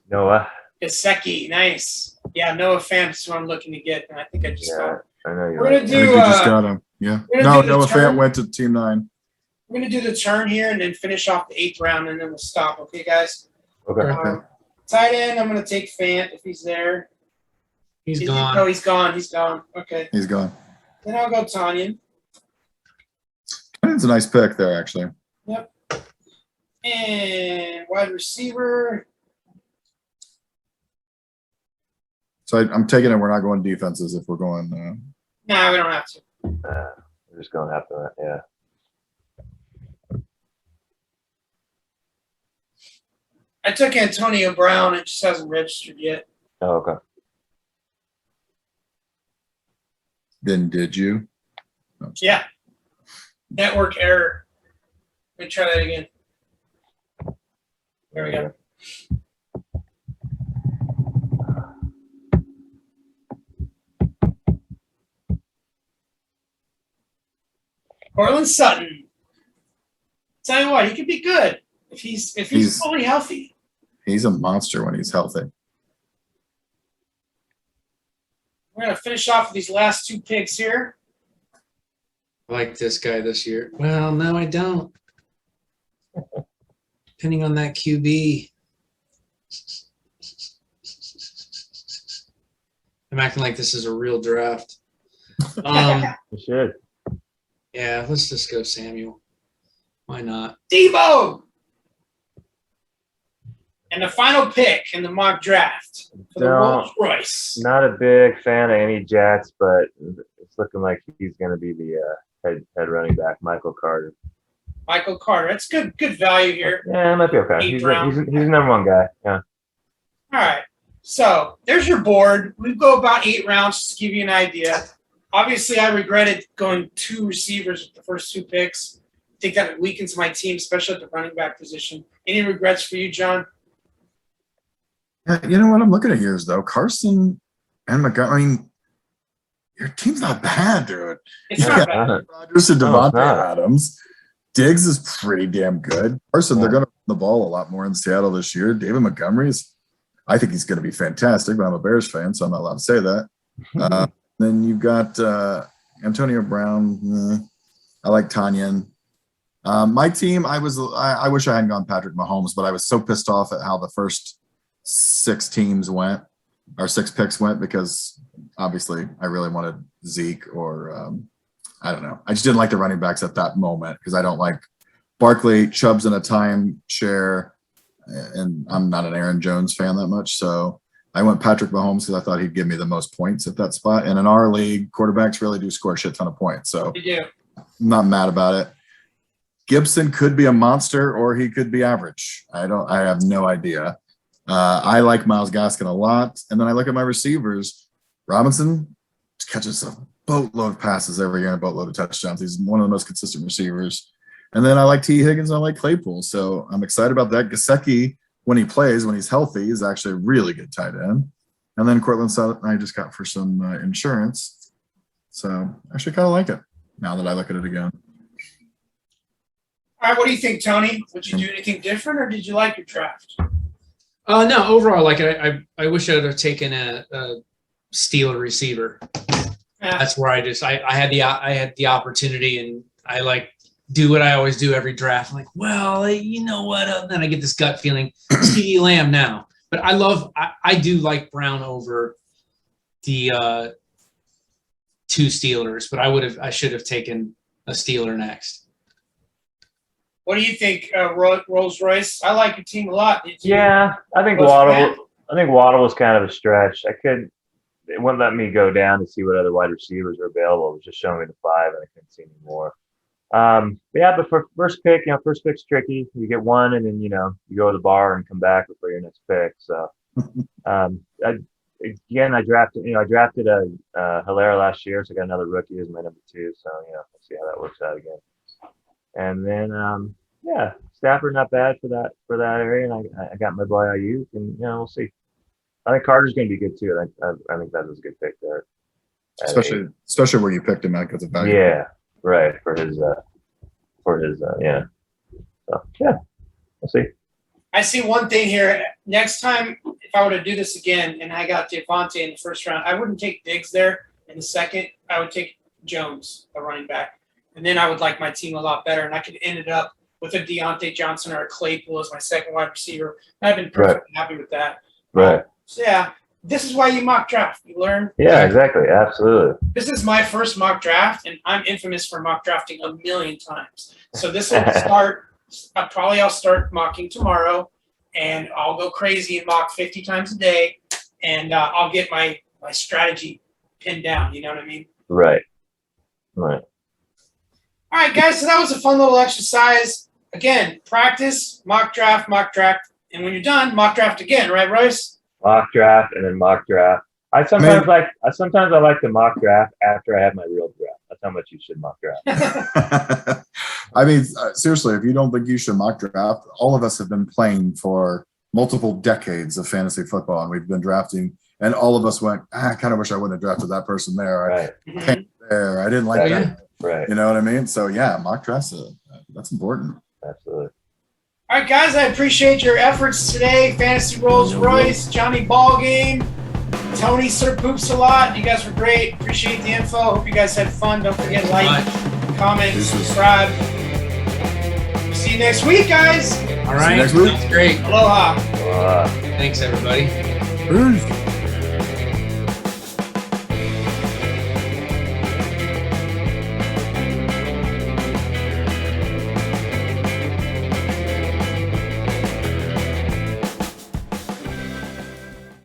Noah. Gesicki, nice. Yeah, Noah Fant is who I'm looking to get, and I think I just got Yeah. him. I know you We're like gonna I do. think you just got him. Yeah. we're No, gonna do the Noah turn. Fant went to Team 9. We're gonna do the turn here and then finish off the 8th round, and then we'll stop. Okay, guys. Okay. Okay. Tight end, I'm gonna take Fant if he's there. He's No, gone. he's gone. He's gone. Okay. He's gone. Then I'll go Tanyan. It's a nice pick there, actually. And wide receiver. So I'm taking it we're not going defenses if we're going. Nah, we don't have to. We're just going after that. Yeah. I took Antonio Brown. It just hasn't registered yet. Oh, okay. Then did you? Yeah. Network error. Let me try that again. There we go. Cortland Sutton. Tell you what, he could be good if he's fully healthy. He's a monster when he's healthy. We're gonna finish off with these last 2 picks here. I like this guy this year. Well, no, I don't. Depending on that QB. I'm acting like this is a real draft. You should. Yeah, let's just go Samuel. Why not? Debo! And the final pick in the mock draft for the Rolls-Royce. Not a big fan of any Jets, but it's looking like he's going to be the head running back, Michael Carter. Michael Carter. That's good value here. Yeah, it might be okay. He's the number 1 guy. Yeah. All right. So there's your board. We go about 8 rounds to give you an idea. Obviously, I regretted going 2 receivers with the first 2 picks. I think that weakens my team, especially at the running back position. Any regrets for you, John? Yeah, you know what I'm looking at here is, though, Carson and Montgomery. I mean, your team's not bad, dude. It's not bad. Rodgers and Devontae Adams. Diggs is pretty damn good. Carson, they're going to run the ball a lot more in Seattle this year. David Montgomery's, I think he's going to be fantastic, but I'm a Bears fan, so I'm not allowed to say that. Then you've got Antonio Brown. I like Tanyan. My team, I wish I hadn't gone Patrick Mahomes, but I was so pissed off at how the first 6 teams went, or 6 picks went, because obviously I really wanted Zeke or I don't know. I just didn't like the running backs at that moment because I don't like Barkley. Chubb's in a timeshare, and I'm not an Aaron Jones fan that much, so I went Patrick Mahomes because I thought he'd give me the most points at that spot. And in our league, quarterbacks really do score a shit ton of points, so I'm not mad about it. Gibson could be a monster or he could be average. I have no idea. I like Myles Gaskin a lot. And then I look at my receivers. Robinson catches a boatload of passes every year and a boatload of touchdowns. He's one of the most consistent receivers. And then I like T. Higgins and I like Claypool. So I'm excited about that. Gesicki, when he plays, when he's healthy, is actually a really good tight end. And then Cortland Sutton I just got for some insurance. So I actually kind of like it now that I look at it again. All right, what do you think, Tony? Would you do anything different, or did you like your draft? No, overall, like I wish I would have taken a Steeler receiver. Yeah. That's where I had the opportunity, and I like do what I always do every draft. I'm like, well, you know what? And then I get this gut feeling, CeeDee Lamb now. But I do like Brown over the 2 Steelers, but I should have taken a Steeler next. What do you think, Rolls-Royce? I like your team a lot. Yeah, I think Waddle was kind of a stretch. It wouldn't let me go down to see what other wide receivers are available. It was just showing me the 5, and I couldn't see any more. But for first pick, first pick's tricky. You get 1, and then you go to the bar and come back before your next pick. So, I drafted a Hilaire last year, so I got another rookie as my number 2. So we'll see how that works out again. And then, Stafford not bad for that area, and I got my boy Ayuk, and we'll see. I think Carter's going to be good too. I think that was a good pick there, especially where you picked him at because of value. Yeah, right for his yeah. So yeah, we'll see. I see one thing here. Next time, if I were to do this again, and I got Devontae in the first round, I wouldn't take Diggs there in the second. I would take Jones, the running back. And then I would like my team a lot better, and I could end it up with a Deontay Johnson or a Claypool as my second wide receiver. I've been perfectly happy with that. Right. So, yeah, this is why you mock draft. You learn. Yeah, exactly. Absolutely. This is my first mock draft, and I'm infamous for mock drafting a million times. So this will start – I'll start mocking tomorrow, and I'll go crazy and mock 50 times a day, and I'll get my strategy pinned down. You know what I mean? Right. All right, guys, so that was a fun little exercise. Again, practice, mock draft, and when you're done, mock draft again, right, Royce? Mock draft and then mock draft. I sometimes like to mock draft after I have my real draft. That's how much you should mock draft. I mean, seriously, if you don't think you should mock draft, all of us have been playing for multiple decades of fantasy football, and we've been drafting, and all of us went, I kind of wish I wouldn't have drafted that person there. Right. I didn't like that. Right. You know what I mean? So yeah, mock drafts, that's important. Absolutely. All right, guys, I appreciate your efforts today. Fantasy Rolls-Royce, Johnny Ballgame, Tony Sir Poops a lot. You guys were great. Appreciate the info. Hope you guys had fun. Don't forget to like, comment, subscribe. See you next week, guys. All right. next week. That's great. Aloha. Thanks, everybody. Peace.